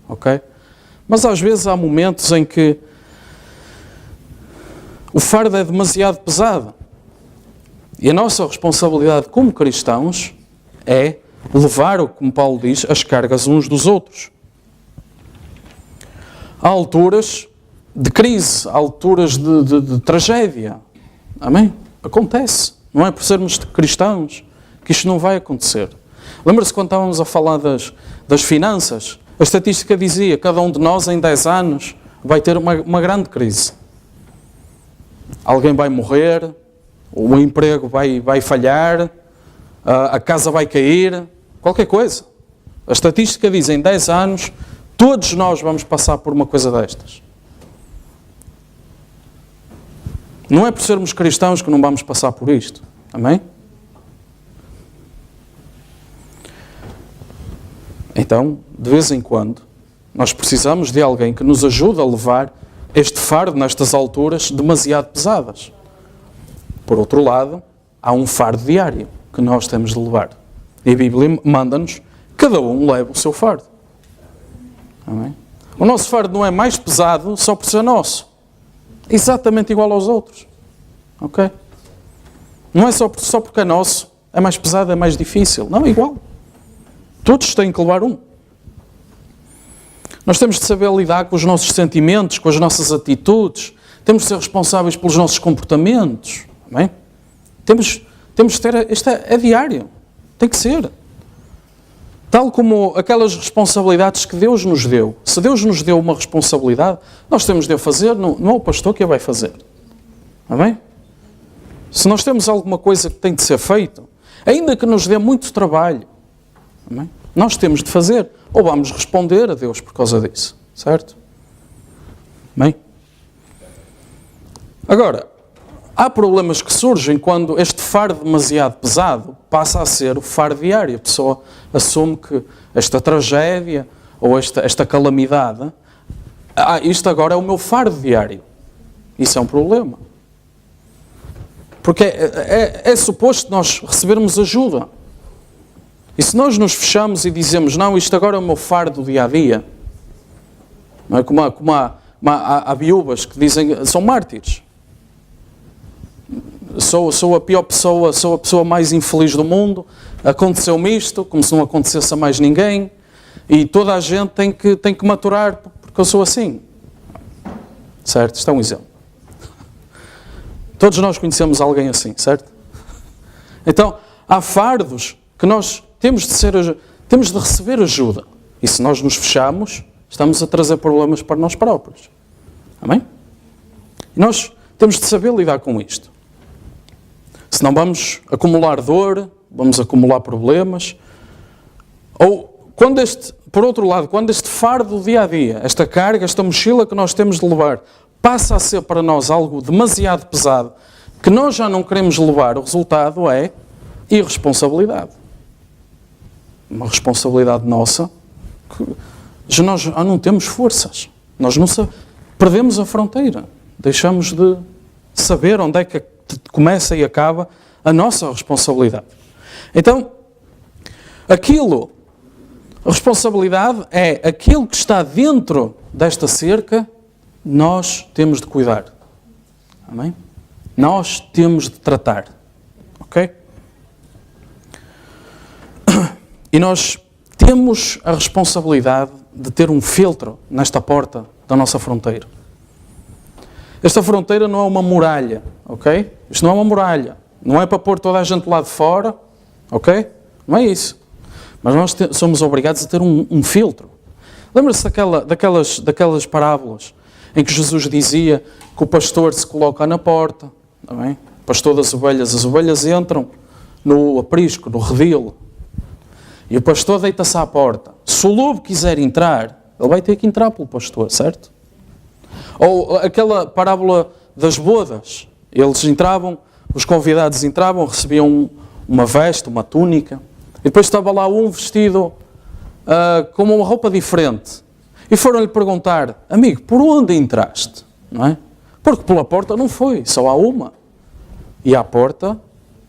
Ok? Mas às vezes há momentos em que o fardo é demasiado pesado. E a nossa responsabilidade como cristãos é levar, como Paulo diz, as cargas uns dos outros. Há alturas de crise, há alturas de tragédia. Amém? Acontece. Não é por sermos cristãos que isto não vai acontecer. Lembra-se quando estávamos a falar das finanças? A estatística dizia que cada um de nós em 10 anos vai ter uma grande crise. Alguém vai morrer, o emprego vai falhar, a casa vai cair, qualquer coisa. A estatística diz em 10 anos, todos nós vamos passar por uma coisa destas. Não é por sermos cristãos que não vamos passar por isto. Amém? Então, de vez em quando, nós precisamos de alguém que nos ajude a levar este fardo nestas alturas demasiado pesadas. Por outro lado, há um fardo diário que nós temos de levar. E a Bíblia manda-nos, cada um leva o seu fardo. Amém? O nosso fardo não é mais pesado só por ser nosso. Exatamente igual aos outros. Ok? Não é só porque é nosso, é mais pesado, é mais difícil. Não, é igual. Todos têm que levar um. Nós temos de saber lidar com os nossos sentimentos, com as nossas atitudes. Temos de ser responsáveis pelos nossos comportamentos. Amém? Temos de ter... Isto é diário. Tem que ser. Tal como aquelas responsabilidades que Deus nos deu. Se Deus nos deu uma responsabilidade, nós temos de a fazer, não é o pastor que a vai fazer. Amém? Se nós temos alguma coisa que tem de ser feito, ainda que nos dê muito trabalho, amém? Nós temos de fazer, ou vamos responder a Deus por causa disso, certo? Amém? Agora, há problemas que surgem quando este fardo demasiado pesado passa a ser o fardo diário. A pessoa assume que esta tragédia ou esta calamidade, isto agora é o meu fardo diário. Isso é um problema. Porque é suposto nós recebermos ajuda. E se nós nos fechamos e dizemos, não, isto agora é o meu fardo do dia-a-dia, não é? Como há viúvas que dizem, são mártires. sou a pior pessoa, sou a pessoa mais infeliz do mundo, aconteceu-me isto, como se não acontecesse a mais ninguém, e toda a gente tem que maturar porque eu sou assim. Certo? Isto é um exemplo. Todos nós conhecemos alguém assim, certo? Então, há fardos que nós temos de receber ajuda. E se nós nos fechamos, estamos a trazer problemas para nós próprios. Amém? E nós temos de saber lidar com isto. Senão vamos acumular dor, vamos acumular problemas. Ou, por outro lado, quando este fardo do dia a dia, esta carga, esta mochila que nós temos de levar, passa a ser para nós algo demasiado pesado, que nós já não queremos levar, o resultado é irresponsabilidade. Uma responsabilidade nossa que nós não temos forças. Nós não perdemos a fronteira. Deixamos de saber onde é que começa e acaba a nossa responsabilidade. Então, a responsabilidade é aquilo que está dentro desta cerca, nós temos de cuidar. Amém? Nós temos de tratar. Ok? E nós temos a responsabilidade de ter um filtro nesta porta da nossa fronteira. Esta fronteira não é uma muralha, ok? Isto não é uma muralha. Não é para pôr toda a gente lá de fora, ok? Não é isso. Mas nós somos obrigados a ter um filtro. Lembra-se daquelas parábolas em que Jesus dizia que o pastor se coloca na porta, tá bem? O pastor das ovelhas, as ovelhas entram no aprisco, no redil, e o pastor deita-se à porta. Se o lobo quiser entrar, ele vai ter que entrar pelo pastor, certo? Ou aquela parábola das bodas. Eles entravam, os convidados entravam, recebiam uma veste, uma túnica, e depois estava lá um vestido com uma roupa diferente. E foram-lhe perguntar: amigo, por onde entraste? Não é? Porque pela porta não foi, só há uma. E à porta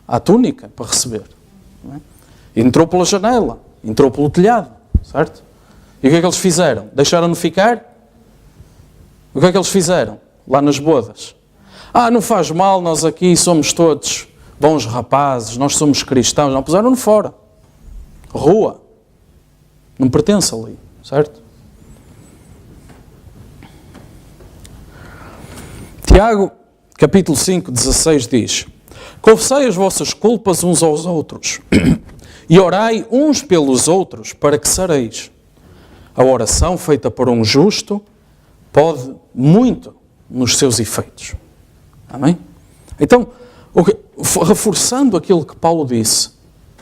há túnica para receber. Não é? Entrou pela janela, entrou pelo telhado, certo? E o que é que eles fizeram? Deixaram-no ficar? O que é que eles fizeram lá nas bodas? Não faz mal, nós aqui somos todos bons rapazes, nós somos cristãos. Não, puseram-no fora. Rua. Não pertence ali, certo? Tiago, capítulo 5, 16 diz: confessai as vossas culpas uns aos outros e orai uns pelos outros para que sareis. A oração feita por um justo pode muito nos seus efeitos. Amém? Então, reforçando aquilo que Paulo disse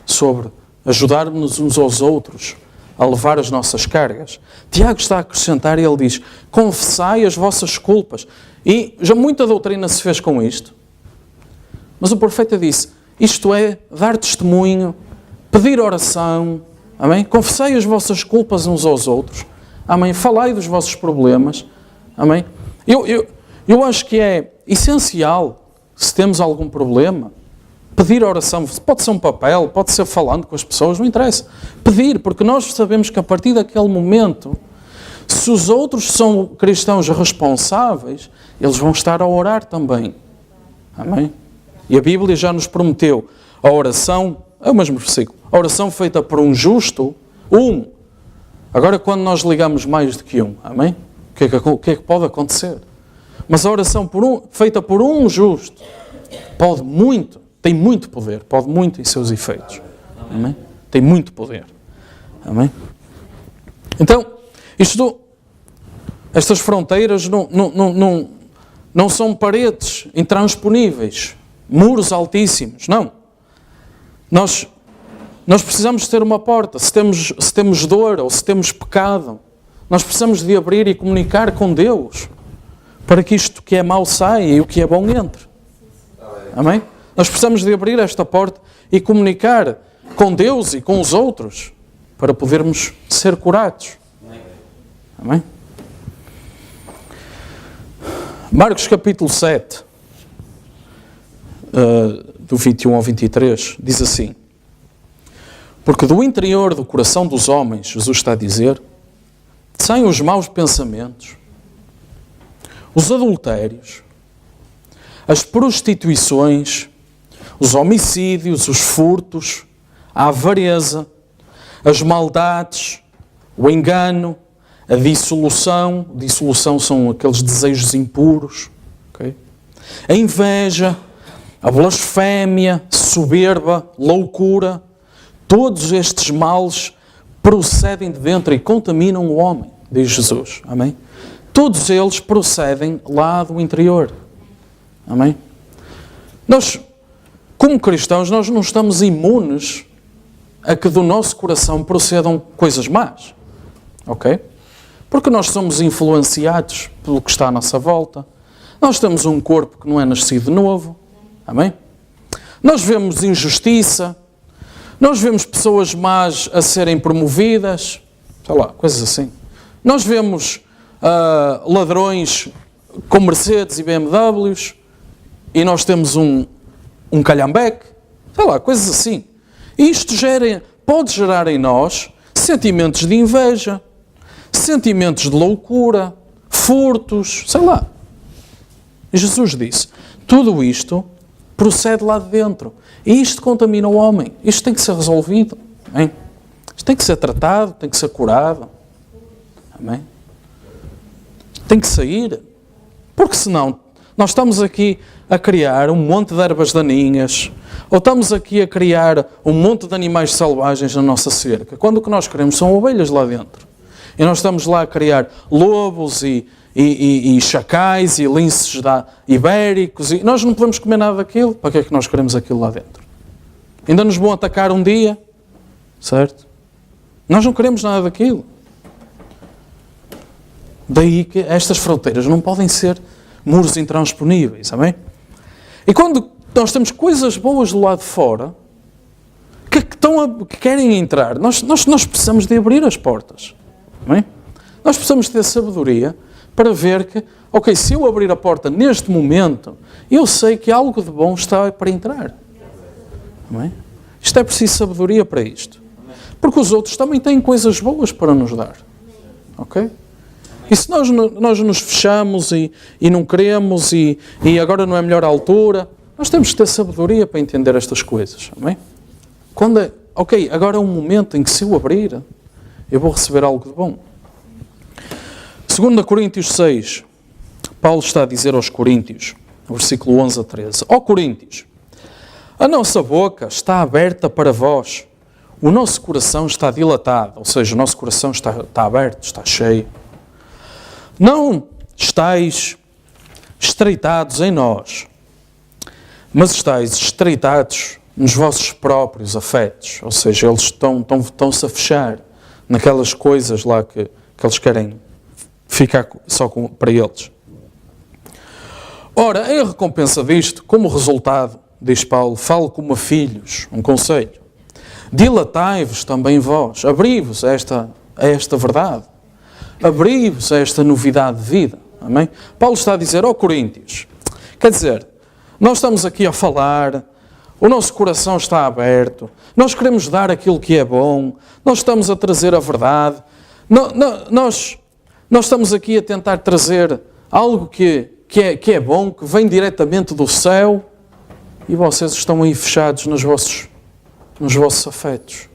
sobre ajudar-nos uns aos outros a levar as nossas cargas, Tiago está a acrescentar e ele diz: confessai as vossas culpas. E já muita doutrina se fez com isto. Mas o profeta disse: isto é dar testemunho, pedir oração. Amém? Confessai as vossas culpas uns aos outros. Amém? Falai dos vossos problemas. Amém? Eu acho que é essencial, se temos algum problema, pedir oração. Pode ser um papel, pode ser falando com as pessoas, não interessa. Pedir, porque nós sabemos que a partir daquele momento, se os outros são cristãos responsáveis, eles vão estar a orar também. Amém? E a Bíblia já nos prometeu a oração, é o mesmo versículo, a oração feita por um justo, Agora, quando nós ligamos mais do que amém? O que é que pode acontecer? Mas a oração feita por um justo tem muito poder, pode muito em seus efeitos. Amém? Tem muito poder. Amém? Então, estas fronteiras não são paredes intransponíveis, muros altíssimos, não. Nós precisamos ter uma porta. Se temos dor ou se temos pecado, nós precisamos de abrir e comunicar com Deus para que isto que é mau saia e o que é bom entre. Amém? Nós precisamos de abrir esta porta e comunicar com Deus e com os outros para podermos ser curados. Amém? Marcos capítulo 7, do 21 ao 23, diz assim: porque do interior do coração dos homens, Jesus está a dizer, saem os maus pensamentos, os adultérios, as prostituições, os homicídios, os furtos, a avareza, as maldades, o engano, a dissolução. Dissolução são aqueles desejos impuros. Okay? A inveja, a blasfémia, soberba, loucura. Todos estes males procedem de dentro e contaminam o homem, diz Jesus. Amém? Todos eles procedem lá do interior. Amém? Nós, como cristãos, nós não estamos imunes a que do nosso coração procedam coisas más. Ok? Porque nós somos influenciados pelo que está à nossa volta. Nós temos um corpo que não é nascido de novo. Amém? Nós vemos injustiça. Nós vemos pessoas más a serem promovidas. Sei lá, coisas assim. Nós vemos ladrões com Mercedes e BMWs e nós temos um calhambeque. Sei lá, coisas assim. E isto pode gerar em nós sentimentos de inveja, sentimentos de loucura, furtos, sei lá. E Jesus disse, tudo isto procede lá de dentro. E isto contamina o homem. Isto tem que ser resolvido. Amém? Isto tem que ser tratado, tem que ser curado. Amém? Tem que sair. Porque senão, nós estamos aqui a criar um monte de ervas daninhas, ou estamos aqui a criar um monte de animais selvagens na nossa cerca, quando o que nós queremos são ovelhas lá dentro. E nós estamos lá a criar lobos e chacais e linces ibéricos, e nós não podemos comer nada daquilo. Para que é que nós queremos aquilo lá dentro? Ainda nos vão atacar um dia, certo? Nós não queremos nada daquilo. Daí que estas fronteiras não podem ser muros intransponíveis, amém? E quando nós temos coisas boas do lado de fora, que querem entrar, nós precisamos de abrir as portas, amém? Nós precisamos ter sabedoria para ver que, ok, se eu abrir a porta neste momento, eu sei que algo de bom está para entrar. Amém? Isto é preciso sabedoria para isto. Porque os outros também têm coisas boas para nos dar. Ok? E se nós nos fechamos e não queremos e agora não é a melhor altura, nós temos que ter sabedoria para entender estas coisas. Amém? Ok, agora é um momento em que se eu abrir, eu vou receber algo de bom. 2 Coríntios 6, Paulo está a dizer aos Coríntios, no versículo 11 a 13, ó Coríntios, a nossa boca está aberta para vós, o nosso coração está dilatado, ou seja, o nosso coração está aberto, está cheio. Não estáis estreitados em nós, mas estáis estreitados nos vossos próprios afetos, ou seja, eles estão-se a fechar naquelas coisas lá que eles querem ficar só para eles. Ora, em recompensa disto, como resultado, diz Paulo, falo como a filhos, um conselho. Dilatai-vos também vós, abri-vos a esta verdade, abri-vos a esta novidade de vida. Amém? Paulo está a dizer, ó Coríntios, quer dizer, nós estamos aqui a falar, o nosso coração está aberto, nós queremos dar aquilo que é bom, nós estamos a trazer a verdade, nós estamos aqui a tentar trazer algo que é bom, que vem diretamente do céu, e vocês estão aí fechados nos vossos afetos.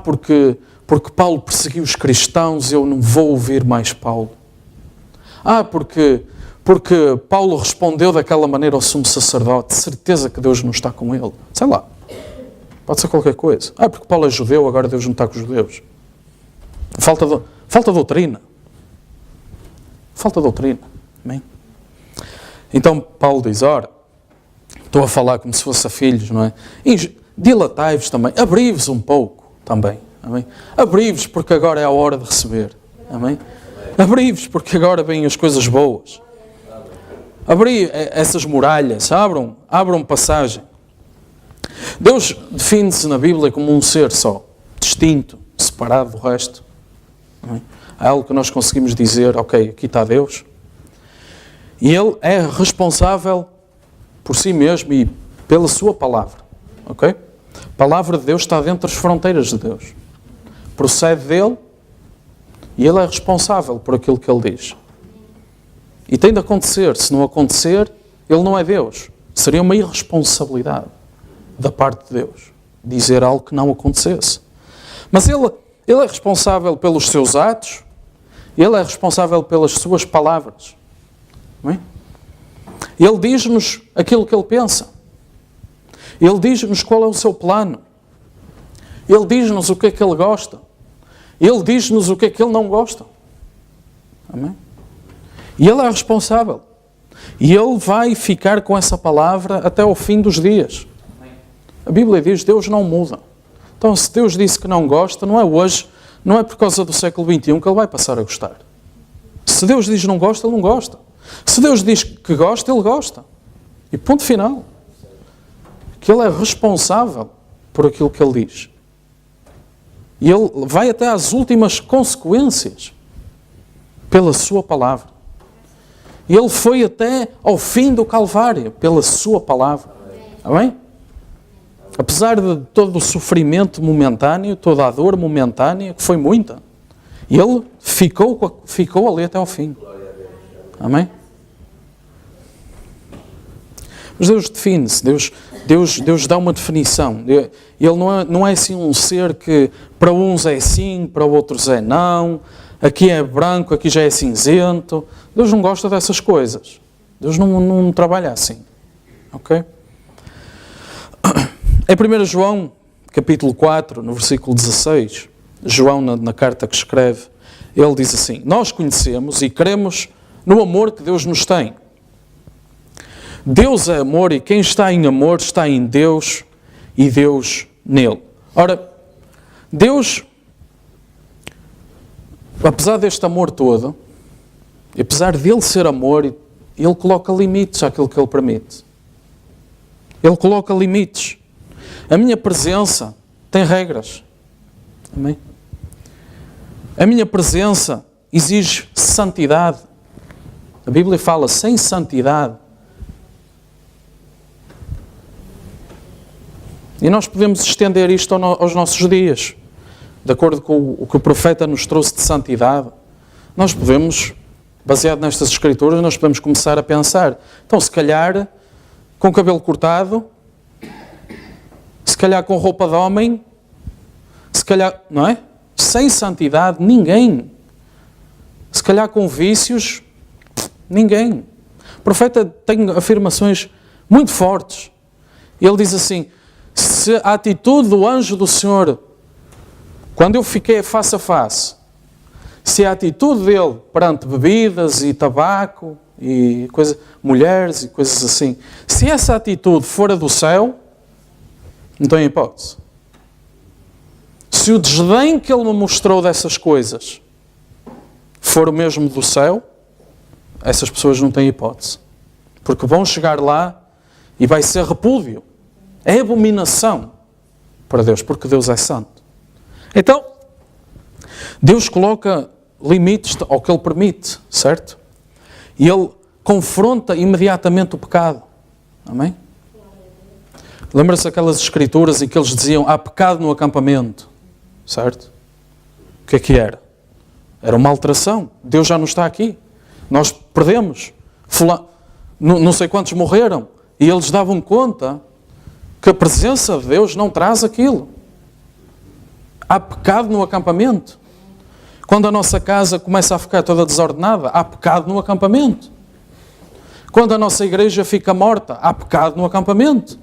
Porque Paulo perseguiu os cristãos, eu não vou ouvir mais Paulo. Porque Paulo respondeu daquela maneira ao sumo sacerdote, certeza que Deus não está com ele. Sei lá, pode ser qualquer coisa. Porque Paulo é judeu, agora Deus não está com os judeus. Falta doutrina. Falta doutrina. Amém? Então Paulo diz, ora, estou a falar como se fosse a filhos, não é? Dilatai-vos também, abri-vos um pouco também. Amém? Abri-vos porque agora é a hora de receber. Amém? Abri-vos porque agora vêm as coisas boas. Abri essas muralhas, abram passagem. Deus define-se na Bíblia como um ser só, distinto, separado do resto. Amém? É algo que nós conseguimos dizer, ok, aqui está Deus. E Ele é responsável por si mesmo e pela sua palavra. Ok? A palavra de Deus está dentro das fronteiras de Deus. Procede dele e Ele é responsável por aquilo que Ele diz. E tem de acontecer. Se não acontecer, Ele não é Deus. Seria uma irresponsabilidade. da parte de Deus. Dizer algo que não acontecesse. Mas Ele é responsável pelos seus atos, Ele é responsável pelas suas palavras. Não é? Ele diz-nos aquilo que Ele pensa. Ele diz-nos qual é o seu plano. Ele diz-nos o que é que Ele gosta. Ele diz-nos o que é que Ele não gosta. Amém? E Ele é responsável. E Ele vai ficar com essa palavra até ao fim dos dias. A Bíblia diz que Deus não muda. Então, se Deus disse que não gosta, não é hoje, não é por causa do século XXI que Ele vai passar a gostar. Se Deus diz que não gosta, Ele não gosta. Se Deus diz que gosta, Ele gosta. E ponto final. Que Ele é responsável por aquilo que Ele diz. E Ele vai até às últimas consequências pela sua palavra. E Ele foi até ao fim do Calvário pela sua palavra. Amém? Apesar de todo o sofrimento momentâneo, toda a dor momentânea, que foi muita, Ele ficou ali até ao fim. Amém? Mas Deus define-se, Deus dá uma definição. Ele não é assim um ser que para uns é sim, para outros é não, aqui é branco, aqui já é cinzento. Deus não gosta dessas coisas. Deus não trabalha assim. Ok? Em 1 João, capítulo 4, no versículo 16, João, na carta que escreve, ele diz assim: nós conhecemos e cremos no amor que Deus nos tem. Deus é amor e quem está em amor está em Deus e Deus nele. Ora, Deus, apesar deste amor todo, e apesar dele ser amor, Ele coloca limites àquilo que Ele permite. Ele coloca limites. A minha presença tem regras. Amém? A minha presença exige santidade. A Bíblia fala sem santidade. E nós podemos estender isto aos nossos dias. De acordo com o que o profeta nos trouxe de santidade, nós podemos, baseado nestas escrituras, nós podemos começar a pensar. Então, se calhar, com cabelo cortado, se calhar com roupa de homem, se calhar, não é? Sem santidade, ninguém. Se calhar com vícios, ninguém. O profeta tem afirmações muito fortes. Ele diz assim: se a atitude do anjo do Senhor, quando eu fiquei face a face, se a atitude dele perante bebidas e tabaco e mulheres e coisas assim, se essa atitude fora do céu, não tem hipótese. Se o desdém que ele me mostrou dessas coisas for o mesmo do céu, essas pessoas não têm hipótese. Porque vão chegar lá e vai ser repúdio. É abominação para Deus, porque Deus é santo. Então, Deus coloca limites ao que Ele permite, certo? E Ele confronta imediatamente o pecado. Amém? Lembra-se aquelas escrituras em que eles diziam: há pecado no acampamento, certo? O que era? Era uma alteração. Deus já não está aqui. Nós perdemos. Não sei quantos morreram. E eles davam conta que a presença de Deus não traz aquilo. Há pecado no acampamento. Quando a nossa casa começa a ficar toda desordenada, há pecado no acampamento. Quando a nossa igreja fica morta, há pecado no acampamento.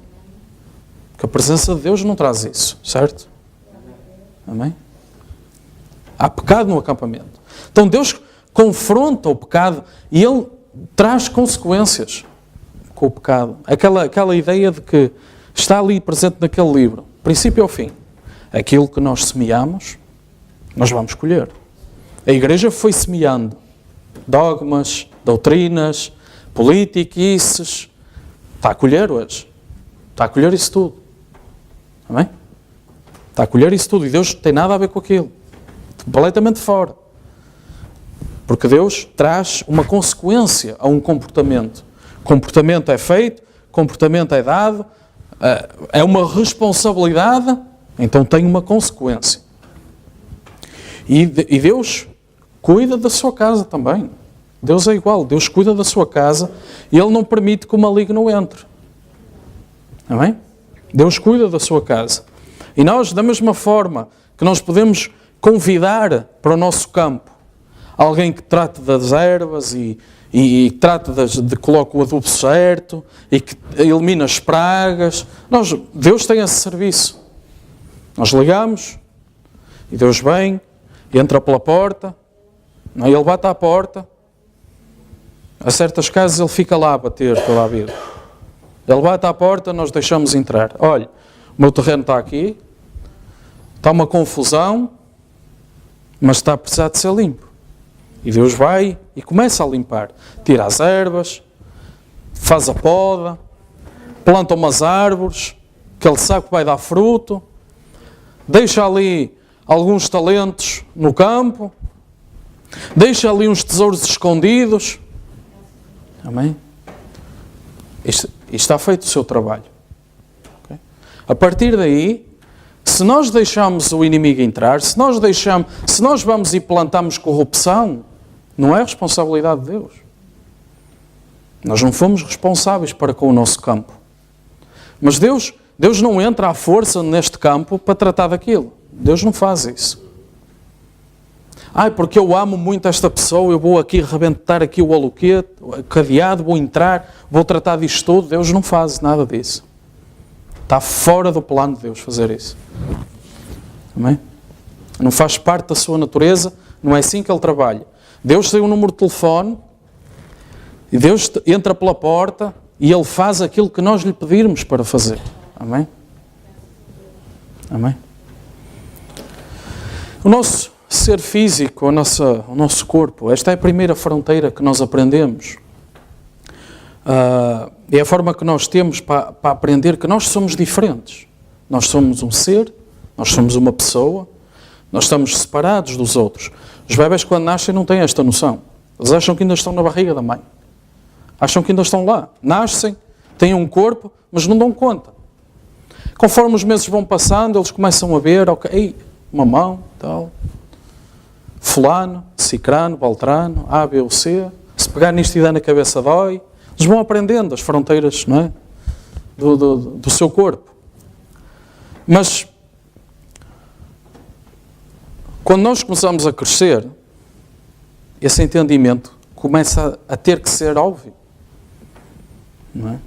Porque a presença de Deus não traz isso, certo? Amém? Há pecado no acampamento. Então Deus confronta o pecado e Ele traz consequências com o pecado. Aquela ideia de que está ali presente naquele livro, princípio ao fim. Aquilo que nós semeamos, nós vamos colher. A igreja foi semeando dogmas, doutrinas, politiquices. Está a colher hoje. Está a colher isso tudo. Amém? Está a colher isso tudo. E Deus não tem nada a ver com aquilo. Completamente fora. Porque Deus traz uma consequência a um comportamento. Comportamento é feito, comportamento é dado, é uma responsabilidade, então tem uma consequência. E Deus cuida da sua casa também. Deus é igual, Deus cuida da sua casa e Ele não permite que o maligno entre. Amém? Deus cuida da sua casa. E nós, da mesma forma que nós podemos convidar para o nosso campo alguém que trate das ervas e trate de coloque o adubo certo e que elimina as pragas. Deus tem esse serviço. Nós ligamos e Deus vem, entra pela porta, ele bate à porta. A certas casas ele fica lá a bater toda a vida. Ele bate à porta, nós deixamos entrar. Olha, o meu terreno está aqui, está uma confusão, mas está a precisar de ser limpo. E Deus vai e começa a limpar. Tira as ervas, faz a poda, planta umas árvores, que ele sabe que vai dar fruto, deixa ali alguns talentos no campo, deixa ali uns tesouros escondidos. Amém? Isto está feito o seu trabalho. Okay? A partir daí, se nós deixamos o inimigo entrar, se nós vamos e plantamos corrupção, não é responsabilidade de Deus. Nós não fomos responsáveis para com o nosso campo. Mas Deus não entra à força neste campo para tratar daquilo. Deus não faz isso. Porque eu amo muito esta pessoa, eu vou aqui arrebentar aqui o aluquete, o cadeado, vou entrar, vou tratar disto tudo. Deus não faz nada disso. Está fora do plano de Deus fazer isso. Amém? Não faz parte da sua natureza, não é assim que Ele trabalha. Deus tem um número de telefone, e Deus entra pela porta e Ele faz aquilo que nós lhe pedirmos para fazer. Amém? Amém? O nosso ser físico, o nosso corpo, esta é a primeira fronteira que nós aprendemos. É a forma que nós temos para aprender que nós somos diferentes. Nós somos um ser, nós somos uma pessoa, nós estamos separados dos outros. Os bebés quando nascem não têm esta noção. Eles acham que ainda estão na barriga da mãe. Acham que ainda estão lá. Nascem, têm um corpo, mas não dão conta. Conforme os meses vão passando, eles começam a ver, ok, mamão, tal, fulano, cicrano, beltrano, A, B ou C. Se pegar nisto e dar na cabeça dói. Eles vão aprendendo as fronteiras, não é? do seu corpo. Mas quando nós começamos a crescer, esse entendimento começa a ter que ser óbvio. Não é?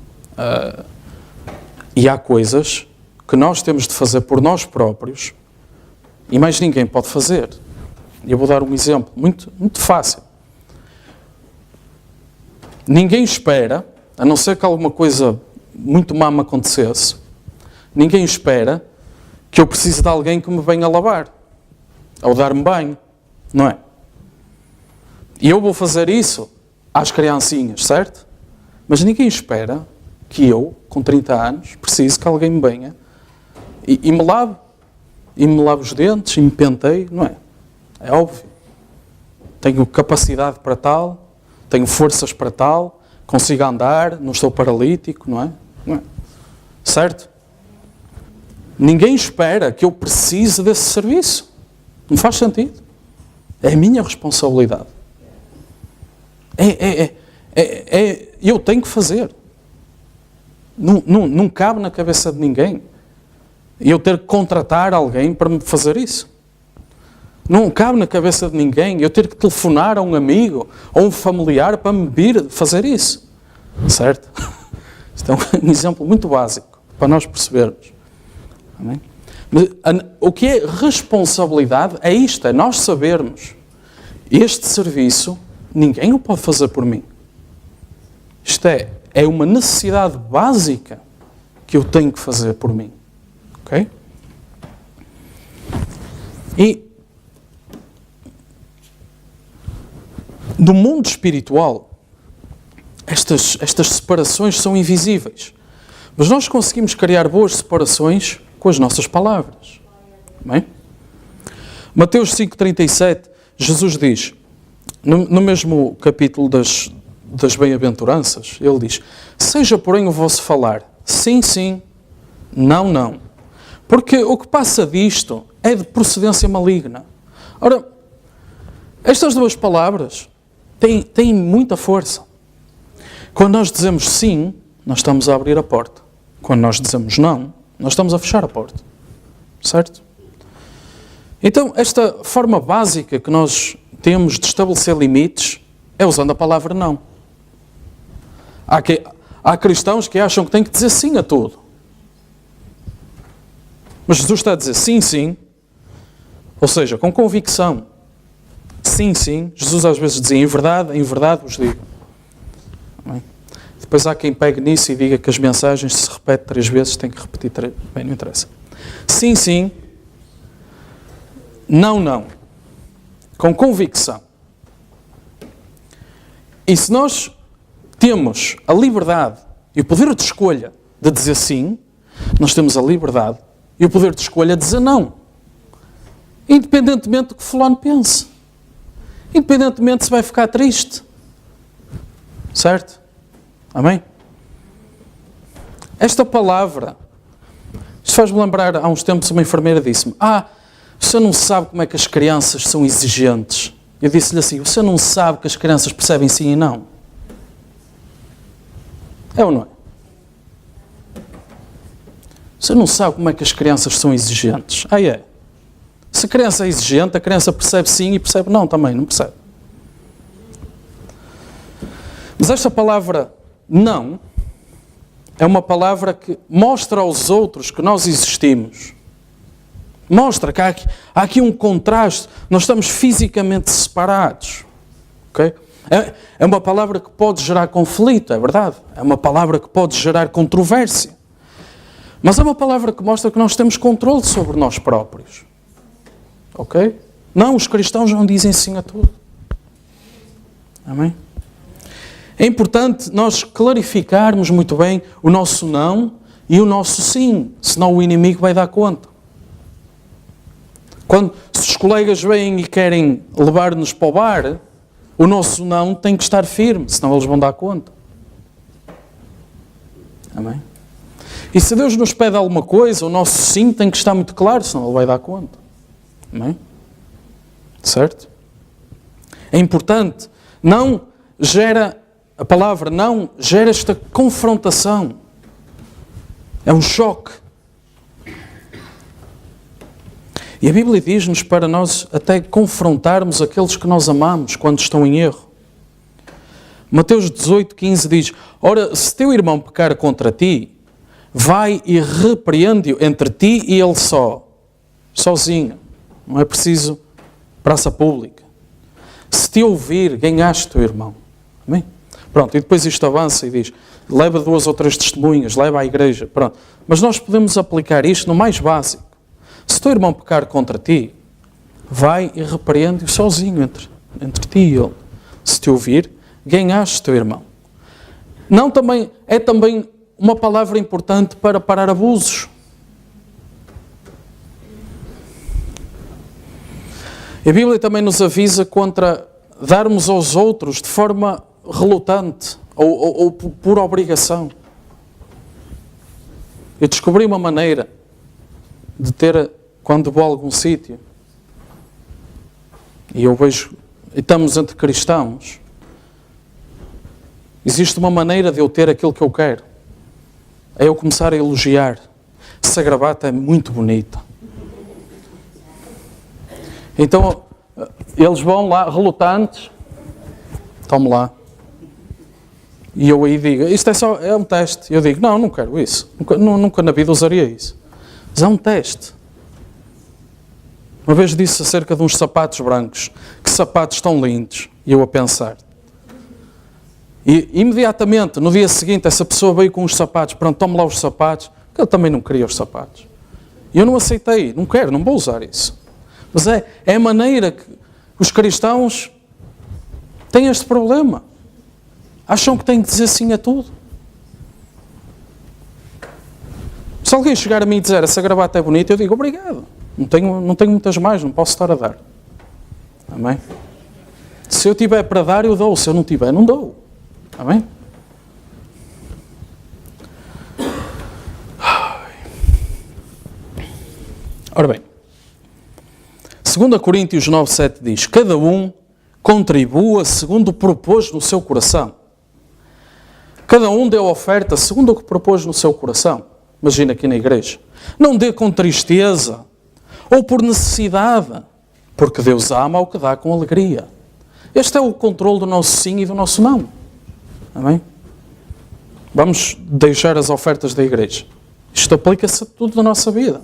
E há coisas que nós temos de fazer por nós próprios e mais ninguém pode fazer. Eu vou dar um exemplo muito, muito fácil. Ninguém espera, a não ser que alguma coisa muito má me acontecesse, ninguém espera que eu precise de alguém que me venha lavar ou dar-me banho, não é? E eu vou fazer isso às criancinhas, certo? Mas ninguém espera que eu, com 30 anos, precise que alguém me venha e me lave. E me lave os dentes e me penteie, não é? É óbvio. Tenho capacidade para tal, tenho forças para tal, consigo andar, não estou paralítico, não é? Não é? Certo? Ninguém espera que eu precise desse serviço. Não faz sentido. É a minha responsabilidade. Eu tenho que fazer. Não cabe na cabeça de ninguém eu ter que contratar alguém para me fazer isso. Não cabe na cabeça de ninguém eu ter que telefonar a um amigo ou um familiar para me vir fazer isso. Certo? Isto é um exemplo muito básico para nós percebermos. Amém? Mas o que é responsabilidade é isto, é nós sabermos este serviço ninguém o pode fazer por mim. Isto é uma necessidade básica que eu tenho que fazer por mim. Ok? E no mundo espiritual, estas separações são invisíveis. Mas nós conseguimos criar boas separações com as nossas palavras. Bem? Mateus 5,37, Jesus diz, no mesmo capítulo das bem-aventuranças, ele diz, seja porém o vosso falar, sim, sim, não, não. Porque o que passa disto é de procedência maligna. Ora, estas duas palavras têm muita força. Quando nós dizemos sim, nós estamos a abrir a porta. Quando nós dizemos não, Nós estamos a fechar a porta. Certo? Então, esta forma básica que nós temos de estabelecer limites é usando a palavra não. Há cristãos que acham que têm que dizer sim a tudo. Mas Jesus está a dizer sim, sim. Ou seja, com convicção. Sim, sim. Jesus às vezes dizia em verdade vos digo. Bem, depois há quem pegue nisso e diga que as mensagens se repetem 3 vezes, tem que repetir 3. Bem, não interessa. Sim, sim. Não, não. Com convicção. E se nós temos a liberdade e o poder de escolha de dizer sim, nós temos a liberdade e o poder de escolha de dizer não. Independentemente do que fulano pense. Independentemente se vai ficar triste. Certo? Amém? Esta palavra, isto faz-me lembrar, há uns tempos uma enfermeira disse-me, você não sabe como é que as crianças são exigentes. Eu disse-lhe assim, você não sabe que as crianças percebem sim e não. É ou não é? Você não sabe como é que as crianças são exigentes. É. Se a criança é exigente, a criança percebe sim e percebe não também, não percebe. Mas esta palavra não é uma palavra que mostra aos outros que nós existimos. Mostra que há aqui um contraste. Nós estamos fisicamente separados. Okay? É uma palavra que pode gerar conflito, é verdade. É uma palavra que pode gerar controvérsia. Mas é uma palavra que mostra que nós temos controle sobre nós próprios. Ok? Não, os cristãos não dizem sim a tudo. Amém? É importante nós clarificarmos muito bem o nosso não e o nosso sim, senão o inimigo vai dar conta. Se os colegas vêm e querem levar-nos para o bar, o nosso não tem que estar firme, senão eles vão dar conta. Amém? E se Deus nos pede alguma coisa, o nosso sim tem que estar muito claro, senão Ele vai dar conta. Amém? Certo? É importante. A palavra não gera esta confrontação. É um choque. E a Bíblia diz-nos para nós até confrontarmos aqueles que nós amamos quando estão em erro. Mateus 18:15 diz, ora, se teu irmão pecar contra ti, vai e repreende-o entre ti e ele sozinho. Não é preciso praça pública. Se te ouvir, ganhaste teu irmão. Amém? Pronto, e depois isto avança e diz, leva 2 ou 3 testemunhas, leva à igreja. Pronto. Mas nós podemos aplicar isto no mais básico. Se teu irmão pecar contra ti, vai e repreende-o sozinho entre ti e ele. Se te ouvir, ganhaste teu irmão. É também uma palavra importante para parar abusos. A Bíblia também nos avisa contra darmos aos outros de forma relutante ou por obrigação. Eu descobri uma maneira de ter, quando vou a algum sítio, e eu vejo, e estamos entre cristãos, existe uma maneira de eu ter aquilo que eu quero. É eu começar a elogiar. Essa gravata é muito bonita. Então, eles vão lá, relutantes, tome lá. E eu aí digo, isto é um teste. Eu digo, não quero isso. Nunca na vida usaria isso. Mas é um teste. Uma vez disse acerca de uns sapatos brancos, que sapatos tão lindos, e eu a pensar. E imediatamente, no dia seguinte, essa pessoa veio com os sapatos, pronto, tome lá os sapatos, porque eu também não queria os sapatos. E eu não aceitei, não quero, não vou usar isso. Mas é a maneira que os cristãos têm este problema. Acham que têm que dizer sim a tudo. Se alguém chegar a mim e dizer essa gravata é bonita, eu digo obrigado. Não tenho muitas mais, não posso estar a dar. Amém? Se eu tiver para dar, eu dou. Se eu não tiver, não dou. Amém? Ora bem, 2 Coríntios 9:7 diz, cada um contribua segundo o propôs no seu coração. Cada um deu oferta segundo o que propôs no seu coração. Imagina aqui na igreja. Não dê com tristeza ou por necessidade, porque Deus ama o que dá com alegria. Este é o controle do nosso sim e do nosso não. Amém? Vamos deixar as ofertas da igreja. Isto aplica-se a tudo na nossa vida.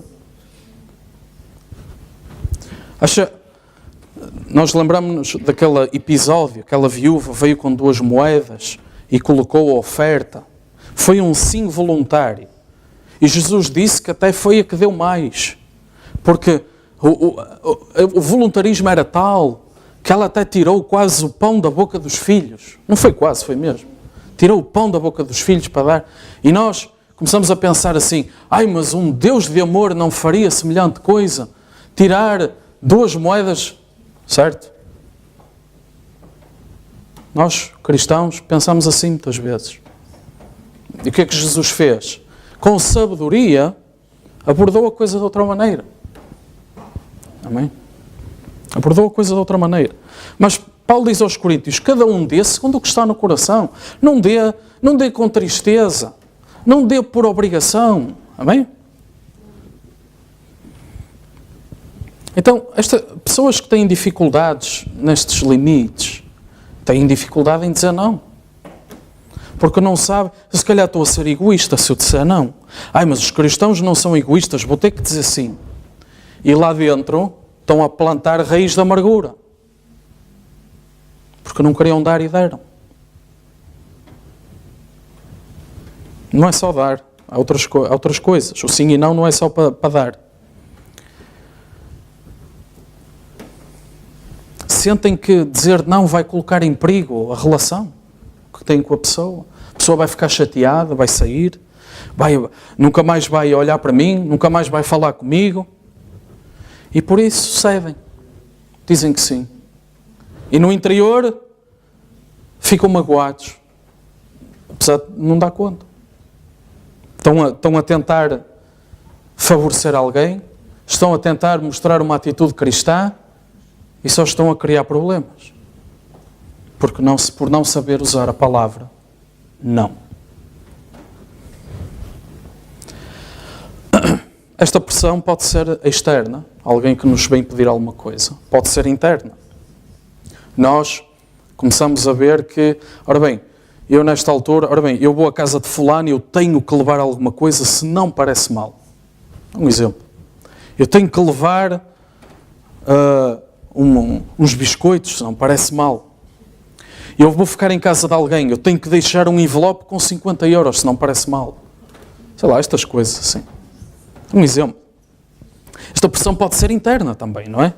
Nós lembramos-nos daquele episódio, aquela viúva veio com 2 moedas e colocou a oferta. Foi um sim voluntário. E Jesus disse que até foi a que deu mais. Porque o voluntarismo era tal que ela até tirou quase o pão da boca dos filhos. Não foi quase, foi mesmo. Tirou o pão da boca dos filhos para dar. E nós começamos a pensar assim, mas um Deus de amor não faria semelhante coisa? Tirar 2 moedas, certo? Nós, cristãos, pensamos assim muitas vezes. E o que é que Jesus fez? Com sabedoria, abordou a coisa de outra maneira. Amém? Abordou a coisa de outra maneira. Mas Paulo diz aos Coríntios, cada um dê segundo o que está no coração. Não dê com tristeza. Não dê por obrigação. Amém? Então, pessoas que têm dificuldades nestes limites, têm dificuldade em dizer não. Porque não sabe, se calhar estou a ser egoísta se eu disser não. Mas os cristãos não são egoístas, vou ter que dizer sim. E lá dentro estão a plantar raiz de amargura. Porque não queriam dar e deram. Não é só dar, há outras coisas. O sim e não é só para dar. Sentem que dizer não vai colocar em perigo a relação que têm com a pessoa. A pessoa vai ficar chateada, vai sair, nunca mais vai olhar para mim, nunca mais vai falar comigo. E por isso cedem. Dizem que sim. E no interior ficam magoados. Apesar de não dar conta. Estão a tentar favorecer alguém, estão a tentar mostrar uma atitude cristã e só estão a criar problemas. Por não saber usar a palavra não. Esta pressão pode ser externa, alguém que nos vem pedir alguma coisa. Pode ser interna. Nós começamos a ver que, eu nesta altura, eu vou à casa de fulano e eu tenho que levar alguma coisa, se não parece mal. Um exemplo. Eu tenho que levar uns biscoitos, se não parece mal. Eu vou ficar em casa de alguém, eu tenho que deixar um envelope com 50 euros, se não parece mal. Sei lá, estas coisas assim. Um exemplo. Esta pressão pode ser interna também, não é?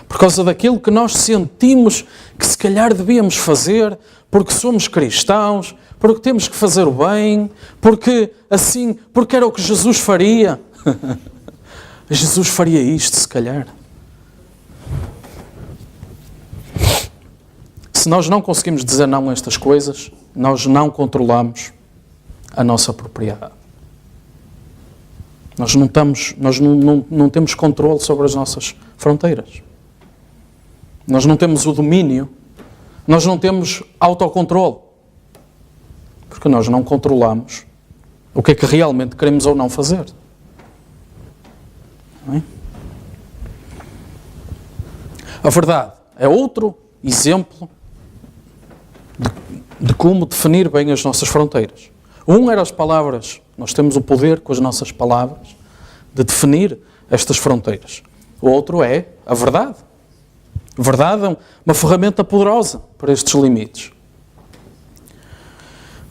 Por causa daquilo que nós sentimos que se calhar devíamos fazer, porque somos cristãos, porque temos que fazer o bem, porque era o que Jesus faria. Jesus faria isto, se calhar. Se nós não conseguimos dizer não a estas coisas, nós não controlamos a nossa propriedade. Nós não temos controle sobre as nossas fronteiras. Nós não temos o domínio. Nós não temos autocontrole. Porque nós não controlamos o que é que realmente queremos ou não fazer. Não é? A verdade é outro exemplo de como definir bem as nossas fronteiras. Um era as palavras. Nós temos o poder com as nossas palavras de definir estas fronteiras. O outro é a verdade. A verdade é uma ferramenta poderosa para estes limites.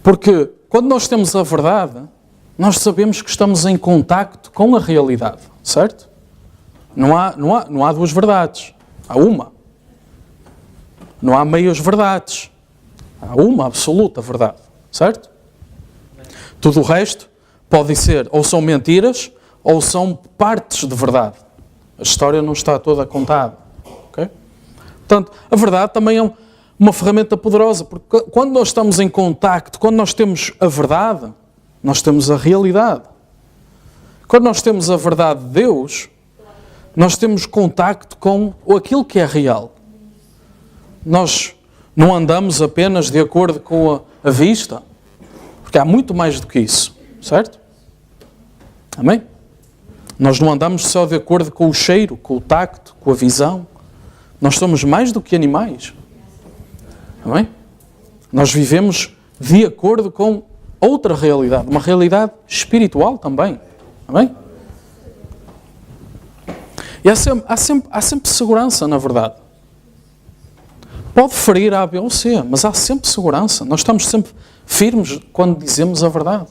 Porque quando nós temos a verdade, nós sabemos que estamos em contacto com a realidade, certo? Não há duas verdades. Há uma. Não há meias verdades. Há uma absoluta verdade, certo? Tudo o resto pode ser ou são mentiras ou são partes de verdade. A história não está toda contada. Okay? Portanto, a verdade também é uma ferramenta poderosa, porque quando nós estamos em contacto, quando nós temos a verdade, nós temos a realidade. Quando nós temos a verdade de Deus, nós temos contacto com aquilo que é real. Nós não andamos apenas de acordo com a vista, porque há muito mais do que isso, certo? Amém? Nós não andamos só de acordo com o cheiro, com o tacto, com a visão. Nós somos mais do que animais. Amém? Nós vivemos de acordo com outra realidade, uma realidade espiritual também. Amém? E há sempre segurança, na verdade. Pode ferir A, B ou C, mas há sempre segurança. Nós estamos sempre firmes quando dizemos a verdade.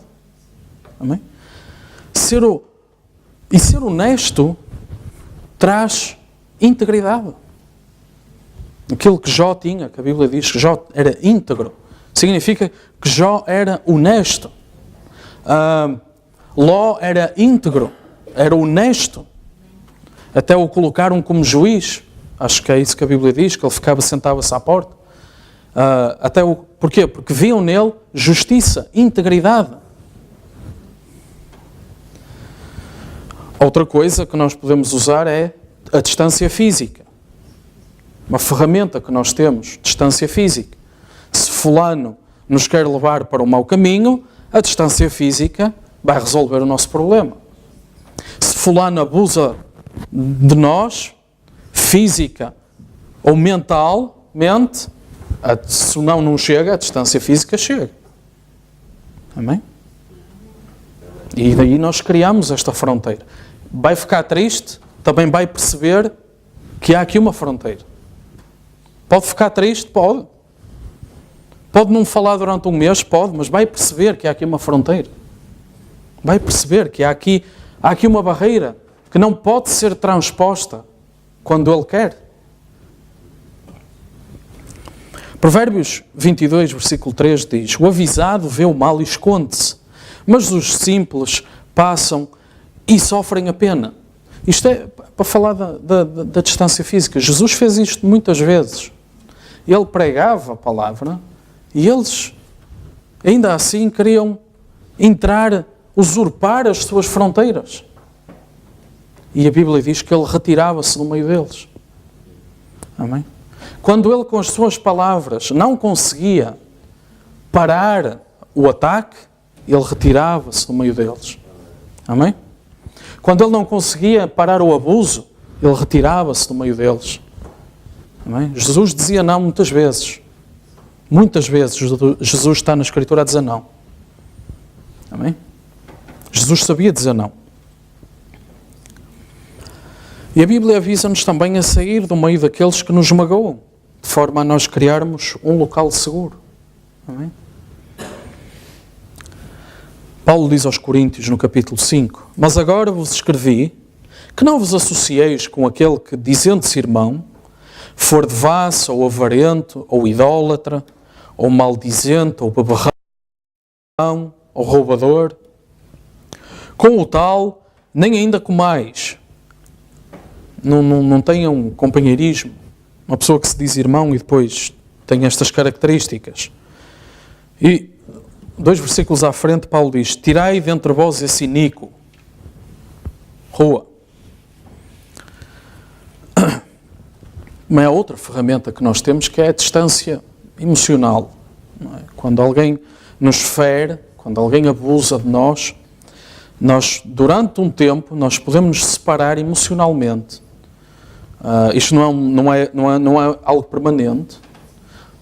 Amém? Ser honesto traz integridade. Aquilo que Jó tinha, que a Bíblia diz que Jó era íntegro, significa que Jó era honesto. Ló era íntegro, era honesto. Até o colocaram como juiz. Acho que é isso que a Bíblia diz, que ele sentava-se à porta. Porquê? Porque viam nele justiça, integridade. Outra coisa que nós podemos usar é a distância física. Uma ferramenta que nós temos, distância física. Se fulano nos quer levar para o mau caminho, a distância física vai resolver o nosso problema. Se fulano abusa de nós, física ou mentalmente, se não chega, a distância física chega. Amém? E daí nós criamos esta fronteira. Vai ficar triste, também vai perceber que há aqui uma fronteira. Pode ficar triste? Pode. Pode não falar durante um mês? Pode, mas vai perceber que há aqui uma fronteira. Vai perceber que há aqui uma barreira que não pode ser transposta quando ele quer. Provérbios 22, versículo 3 diz: o avisado vê o mal e esconde-se, mas os simples passam e sofrem a pena. Isto é para falar da distância física. Jesus fez isto muitas vezes. Ele pregava a palavra e eles, ainda assim, queriam entrar, usurpar as suas fronteiras. E a Bíblia diz que ele retirava-se do meio deles. Amém? Quando ele, com as suas palavras, não conseguia parar o ataque, ele retirava-se do meio deles. Amém? Quando ele não conseguia parar o abuso, ele retirava-se do meio deles. Amém? Jesus dizia não muitas vezes. Muitas vezes Jesus está na Escritura a dizer não. Amém? Jesus sabia dizer não. E a Bíblia avisa-nos também a sair do meio daqueles que nos magoam, de forma a nós criarmos um local seguro. Amém? Paulo diz aos Coríntios, no capítulo 5, mas agora vos escrevi que não vos associeis com aquele que, dizendo-se irmão, for devasso, ou avarento, ou idólatra, ou maldizente, ou beberrão, ou roubador. Com o tal, nem ainda comais. Não tenham companheirismo. Uma pessoa que se diz irmão e depois tem estas características. E 2 versículos à frente, Paulo diz: tirai dentre vós esse iníquo. Rua. Uma outra ferramenta que nós temos, que é a distância emocional. Não é? Quando alguém nos fere, quando alguém abusa de nós, durante um tempo, nós podemos nos separar emocionalmente. Isto não é algo permanente,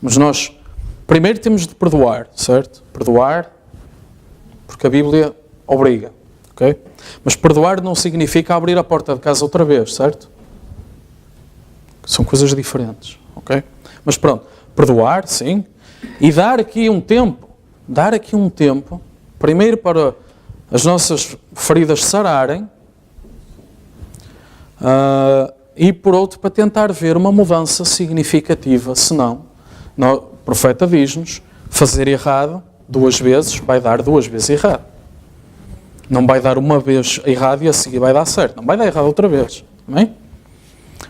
mas nós primeiro temos de perdoar, certo? Perdoar, porque a Bíblia obriga, ok? Mas perdoar não significa abrir a porta de casa outra vez, certo? São coisas diferentes, ok? Mas pronto, perdoar, sim, e dar aqui um tempo, primeiro para as nossas feridas sararem, e por outro para tentar ver uma mudança significativa, senão, o profeta diz-nos, fazer errado 2 vezes vai dar 2 vezes errado. Não vai dar uma vez errado e a seguir vai dar certo, não vai dar errado outra vez. Amém?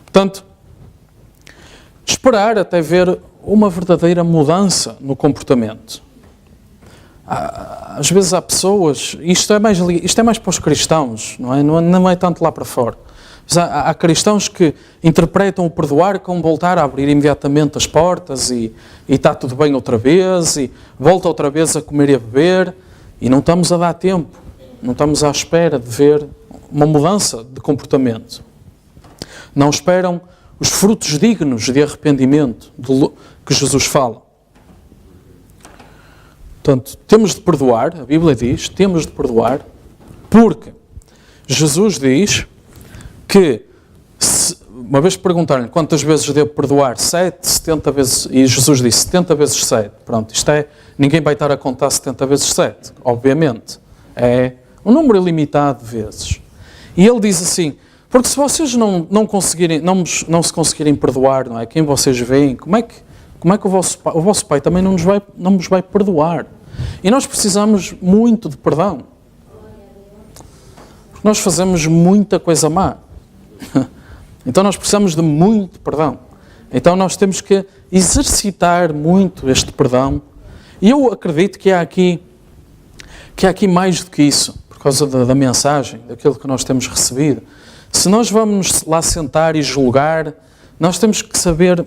Portanto, esperar até ver uma verdadeira mudança no comportamento. Às vezes há pessoas, isto é mais para os cristãos, não é tanto lá para fora. Mas há cristãos que interpretam o perdoar como voltar a abrir imediatamente as portas e está tudo bem outra vez e volta outra vez a comer e a beber, e não estamos a dar tempo. Não estamos à espera de ver uma mudança de comportamento. Não esperam os frutos dignos de arrependimento que Jesus fala. Portanto, temos de perdoar, a Bíblia diz, temos de perdoar, porque Jesus diz que, uma vez perguntaram-lhe quantas vezes devo perdoar, 7, 70 vezes, e Jesus disse 70 vezes 7. Pronto, ninguém vai estar a contar 70 vezes 7, obviamente. É um número ilimitado de vezes. E ele diz assim, porque se vocês não se conseguirem perdoar, não é? Quem vocês veem, como é que o vosso Pai também não vos vai perdoar? E nós precisamos muito de perdão. Porque nós fazemos muita coisa má. Então nós precisamos de muito perdão. Então nós temos que exercitar muito este perdão. E eu acredito que há aqui mais do que isso, por causa da mensagem, daquilo que nós temos recebido. Se nós vamos lá sentar e julgar, nós temos que saber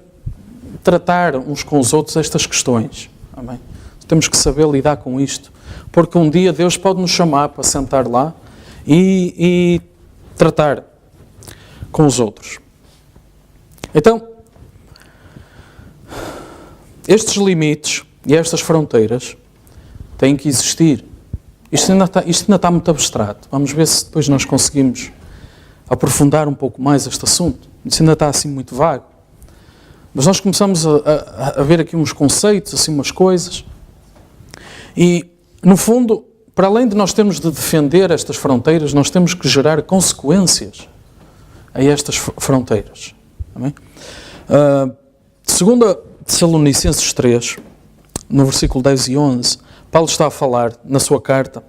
tratar uns com os outros estas questões. Amém? Temos que saber lidar com isto. Porque um dia Deus pode nos chamar para sentar lá e tratar com os outros. Então, estes limites e estas fronteiras têm que existir. Isto ainda está muito abstrato. Vamos ver se depois nós conseguimos aprofundar um pouco mais este assunto. Isto ainda está assim muito vago. Mas nós começamos a ver aqui uns conceitos, assim umas coisas. E, no fundo, para além de nós termos de defender estas fronteiras, nós temos que gerar consequências a estas fronteiras. Amém? Segundo Tessalonicenses 3, no versículo 10 e 11, Paulo está a falar na sua carta,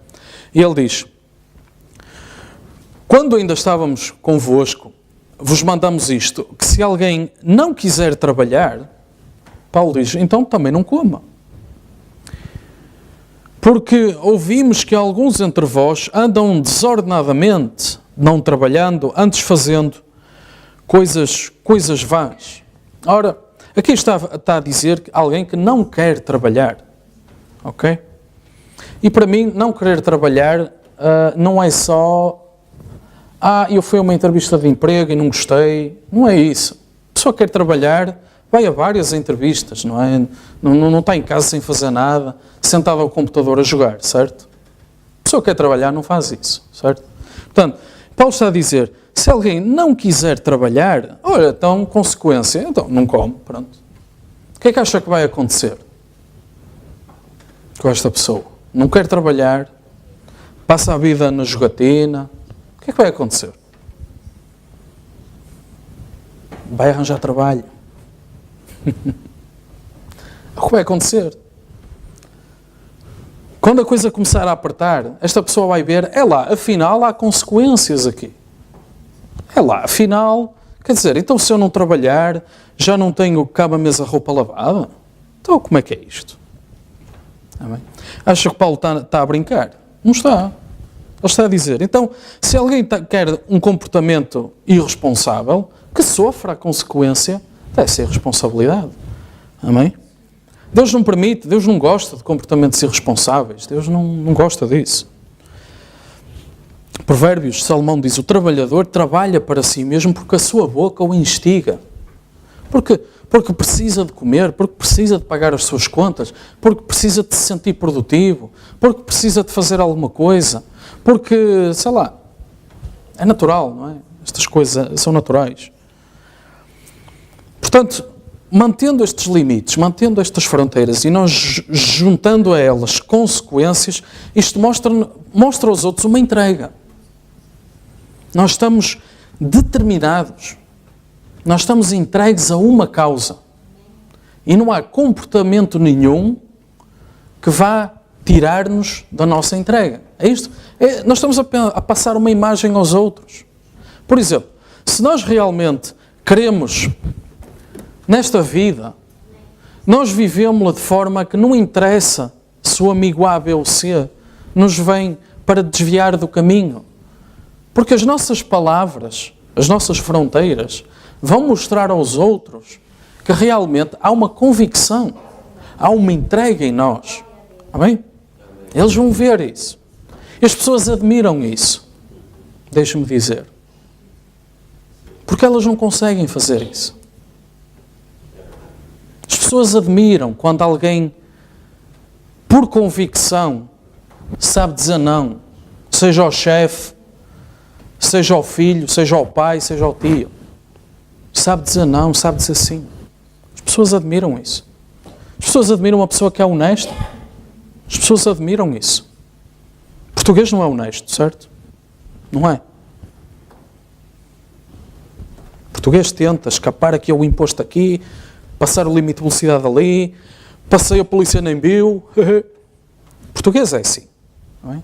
e ele diz: quando ainda estávamos convosco, vos mandamos isto, que se alguém não quiser trabalhar, Paulo diz, então também não coma. Porque ouvimos que alguns entre vós andam desordenadamente, não trabalhando, antes fazendo coisas vãs. Ora, aqui está a dizer alguém que não quer trabalhar. Ok? E para mim, não querer trabalhar não é só... eu fui a uma entrevista de emprego e não gostei. Não é isso. A pessoa quer trabalhar, vai a várias entrevistas, não é? Não está em casa sem fazer nada, sentado ao computador a jogar, certo? A pessoa quer trabalhar, não faz isso, certo? Portanto, Paulo está a dizer, se alguém não quiser trabalhar, olha, então, consequência, então não come, pronto. O que é que acha que vai acontecer com esta pessoa? Não quer trabalhar, passa a vida na jogatina, o que é que vai acontecer? Vai arranjar trabalho. O que vai acontecer? Quando a coisa começar a apertar, esta pessoa vai ver, afinal há consequências aqui. Afinal, quer dizer, então se eu não trabalhar, já não tenho cá a mesa roupa lavada? Então como é que é isto? Acha que Paulo está a brincar? Não está. Ele está a dizer, então, se alguém quer um comportamento irresponsável, que sofra a consequência dessa irresponsabilidade. Amém? Deus não permite, Deus não gosta de comportamentos irresponsáveis. Deus não gosta disso. Provérbios, Salomão diz, o trabalhador trabalha para si mesmo porque a sua boca o instiga. Porque precisa de comer, porque precisa de pagar as suas contas, porque precisa de se sentir produtivo, porque precisa de fazer alguma coisa, porque, sei lá, é natural, não é? Estas coisas são naturais. Portanto, mantendo estes limites, mantendo estas fronteiras e nós juntando a elas consequências, isto mostra aos outros uma entrega. Nós estamos determinados, nós estamos entregues a uma causa e não há comportamento nenhum que vá tirar-nos da nossa entrega. É isto? Nós estamos a passar uma imagem aos outros. Por exemplo, se nós realmente queremos nesta vida, nós vivemos-la de forma que não interessa se o amigo A, B ou C nos vem para desviar do caminho. Porque as nossas palavras, as nossas fronteiras, vão mostrar aos outros que realmente há uma convicção, há uma entrega em nós. Amém? Eles vão ver isso. E as pessoas admiram isso. Deixa-me dizer. Porque elas não conseguem fazer isso. As pessoas admiram quando alguém, por convicção, sabe dizer não. Seja ao chefe, seja ao filho, seja ao pai, seja ao tio. Sabe dizer não, sabe dizer sim. As pessoas admiram isso. As pessoas admiram uma pessoa que é honesta. As pessoas admiram isso. O português não é honesto, certo? Não é. O português tenta escapar aqui ao imposto aqui, passar o limite de velocidade ali, passei a polícia nem viu. O português é assim. Não é?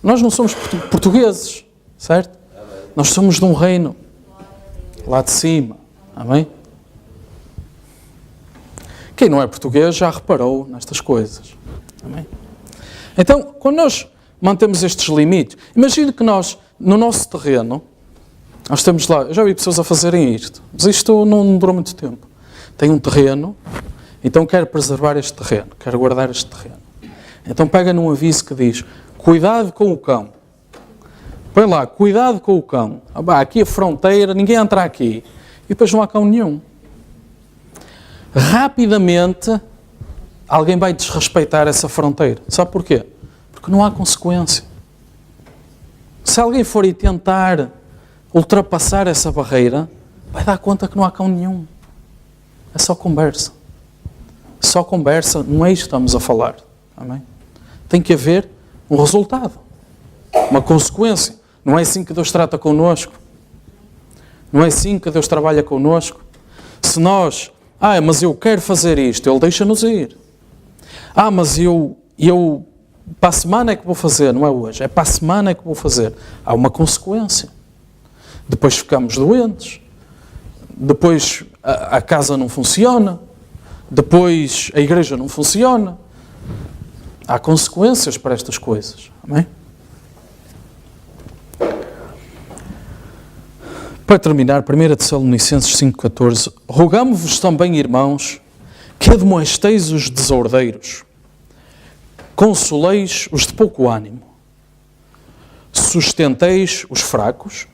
Nós não somos portugueses, certo? Nós somos de um reino lá de cima. Amém? Quem não é português já reparou nestas coisas. Amém? Então, quando nós mantemos estes limites, imagine que nós, no nosso terreno, nós temos lá, eu já vi pessoas a fazerem isto, mas isto não durou muito tempo. Tem um terreno, então quero preservar este terreno, quero guardar este terreno. Então pega num aviso que diz, cuidado com o cão. Põe lá, cuidado com o cão. Aqui a fronteira, ninguém entra aqui. E depois não há cão nenhum. Rapidamente, alguém vai desrespeitar essa fronteira. Sabe porquê? Porque não há consequência. Se alguém for e tentar ultrapassar essa barreira, vai dar conta que não há cão nenhum. É só conversa. Só conversa, não é isto que estamos a falar. Amém? Tem que haver um resultado. Uma consequência. Não é assim que Deus trata connosco. Não é assim que Deus trabalha connosco. Se nós, mas eu quero fazer isto, Ele deixa-nos ir. Mas eu para a semana é que vou fazer, não é hoje, é para a semana é que vou fazer. Há uma consequência. Depois ficamos doentes. Depois a casa não funciona. Depois a igreja não funciona. Há consequências para estas coisas. Amém? Para terminar, 1 Tessalonicenses 5,14, rogamo-vos também, irmãos, que admoesteis os desordeiros, consoleis os de pouco ânimo, sustenteis os fracos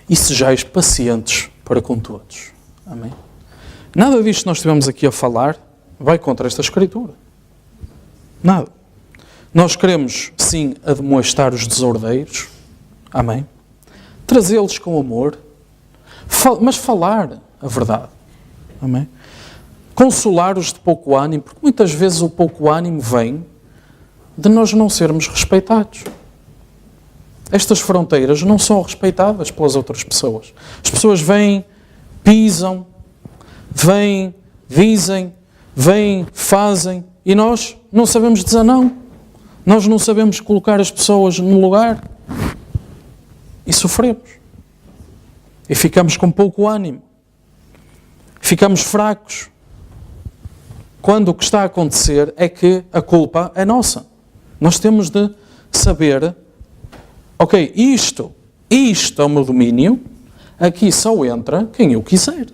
e sejais pacientes para com todos. Amém? Nada disto que nós estivemos aqui a falar vai contra esta Escritura. Nada. Nós queremos, sim, admoestar os desordeiros. Amém? Trazê-los com amor. Mas falar a verdade. Amém? Consolar os de pouco ânimo, porque muitas vezes o pouco ânimo vem de nós não sermos respeitados. Estas fronteiras não são respeitadas pelas outras pessoas. As pessoas vêm, pisam, vêm, dizem, vêm, fazem, e nós não sabemos dizer não. Nós não sabemos colocar as pessoas no lugar. E sofremos. E ficamos com pouco ânimo. Ficamos fracos. Quando o que está a acontecer é que a culpa é nossa. Nós temos de saber, ok, isto é o meu domínio, aqui só entra quem eu quiser.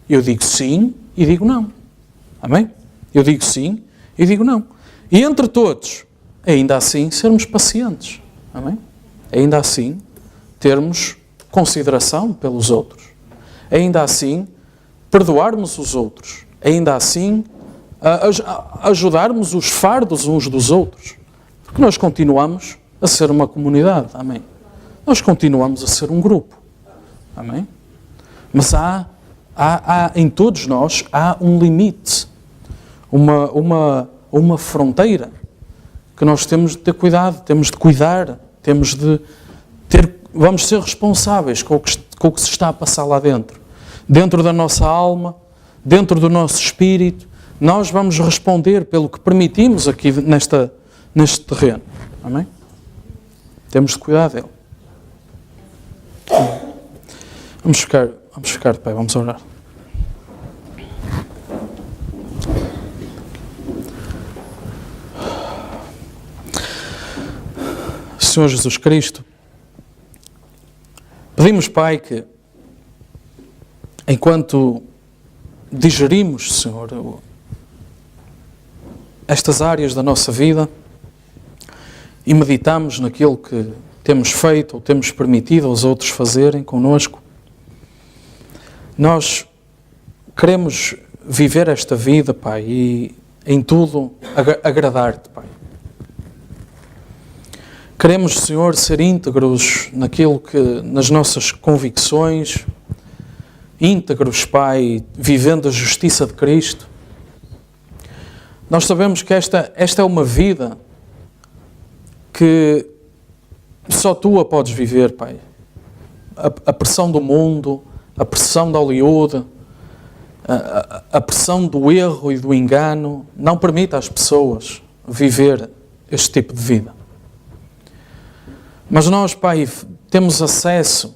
Eu digo sim e digo não. Amém? Eu digo sim e digo não. E entre todos, ainda assim, sermos pacientes. Amém? Ainda assim, termos consideração pelos outros. Ainda assim, perdoarmos os outros. Ainda assim, ajudarmos os fardos uns dos outros. Porque nós continuamos a ser uma comunidade. Amém? Nós continuamos a ser um grupo. Amém? Mas em todos nós há um limite. Uma fronteira que nós temos de ter cuidado, temos de cuidar, temos de vamos ser responsáveis com o que se está a passar lá dentro. Dentro da nossa alma, dentro do nosso espírito, nós vamos responder pelo que permitimos aqui neste terreno. Amém? Temos de cuidar dele. Vamos ficar de pé, vamos orar. Senhor Jesus Cristo, pedimos, Pai, que enquanto digerimos, Senhor, estas áreas da nossa vida e meditamos naquilo que temos feito ou temos permitido aos outros fazerem connosco, nós queremos viver esta vida, Pai, e em tudo agradar-te, Pai. Queremos, Senhor, ser íntegros nas nossas convicções, íntegros, Pai, vivendo a justiça de Cristo. Nós sabemos que esta é uma vida que só Tu a podes viver, Pai. A pressão do mundo, a pressão da Hollywood, a pressão do erro e do engano não permite às pessoas viver este tipo de vida. Mas nós, Pai, temos acesso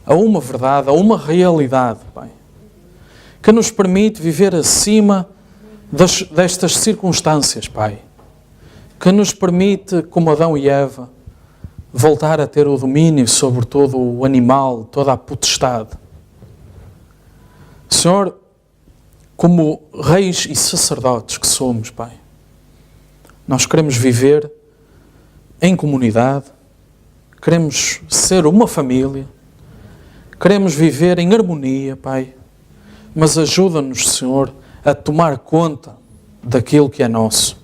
a uma verdade, a uma realidade, Pai, que nos permite viver acima destas circunstâncias, Pai, que nos permite, como Adão e Eva, voltar a ter o domínio sobre todo o animal, toda a potestade. Senhor, como reis e sacerdotes que somos, Pai, nós queremos viver em comunidade, queremos ser uma família, queremos viver em harmonia, Pai, mas ajuda-nos, Senhor, a tomar conta daquilo que é nosso.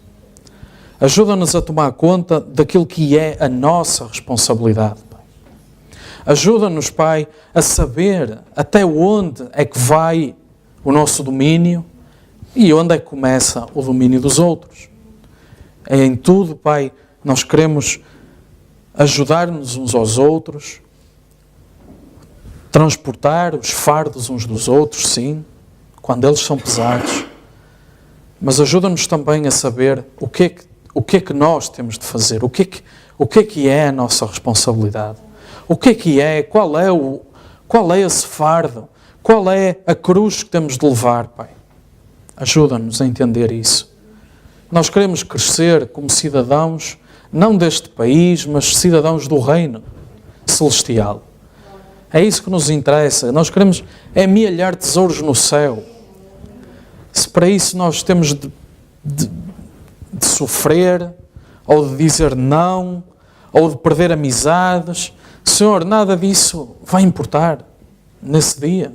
Ajuda-nos a tomar conta daquilo que é a nossa responsabilidade, Pai. Ajuda-nos, Pai, a saber até onde é que vai o nosso domínio e onde é que começa o domínio dos outros. Em tudo, Pai, nós queremos ajudar-nos uns aos outros, transportar os fardos uns dos outros, sim, quando eles são pesados, mas ajuda-nos também a saber o que é que nós temos de fazer, o que é a nossa responsabilidade, qual é esse fardo, qual é a cruz que temos de levar, Pai. Ajuda-nos a entender isso. Nós queremos crescer como cidadãos, não deste país, mas cidadãos do reino celestial. É isso que nos interessa. Nós queremos amealhar tesouros no céu. Se para isso nós temos de sofrer, ou de dizer não, ou de perder amizades, Senhor, nada disso vai importar nesse dia.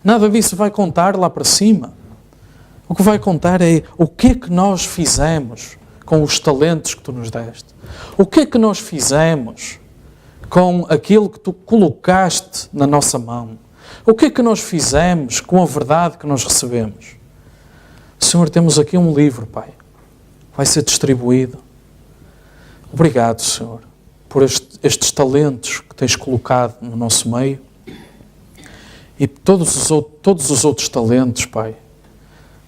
Nada disso vai contar lá para cima. O que vai contar é o que é que nós fizemos com os talentos que Tu nos deste. O que é que nós fizemos com aquilo que Tu colocaste na nossa mão? O que é que nós fizemos com a verdade que nós recebemos? Senhor, temos aqui um livro, Pai. Vai ser distribuído. Obrigado, Senhor, por estes talentos que Tens colocado no nosso meio. E todos os outros talentos, Pai,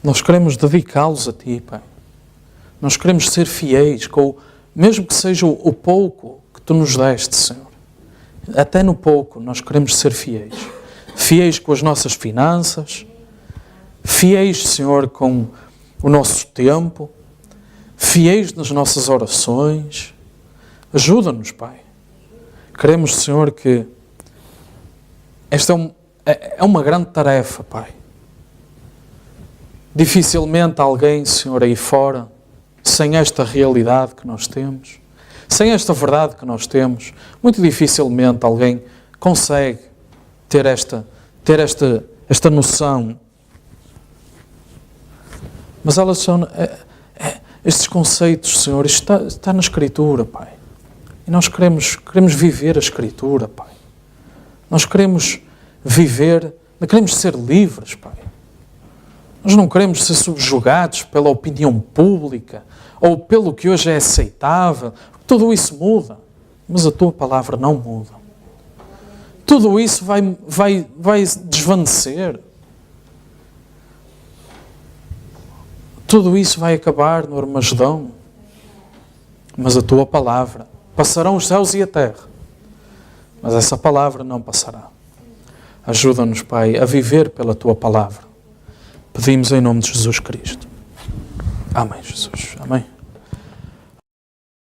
nós queremos dedicá-los a Ti, Pai. Nós queremos ser fiéis, mesmo que seja o pouco que Tu nos deste, Senhor. Até no pouco nós queremos ser fiéis. Fiéis com as nossas finanças, fiéis, Senhor, com o nosso tempo, fiéis nas nossas orações. Ajuda-nos, Pai. Queremos, Senhor, que esta é uma grande tarefa, Pai. Dificilmente alguém, Senhor, aí fora, sem esta realidade que nós temos, sem esta verdade que nós temos, muito dificilmente alguém consegue ter esta noção. Mas elas são... estes conceitos, Senhor, isto está na Escritura, Pai. E nós queremos viver a Escritura, Pai. Nós queremos queremos ser livres, Pai. Nós não queremos ser subjugados pela opinião pública ou pelo que hoje é aceitável. Tudo isso muda, mas a Tua palavra não muda. Tudo isso vai desvanecer. Tudo isso vai acabar no Armagedão. Mas a Tua palavra, passarão os céus e a terra, mas essa palavra não passará. Ajuda-nos, Pai, a viver pela Tua palavra. Pedimos em nome de Jesus Cristo. Amém, Jesus. Amém.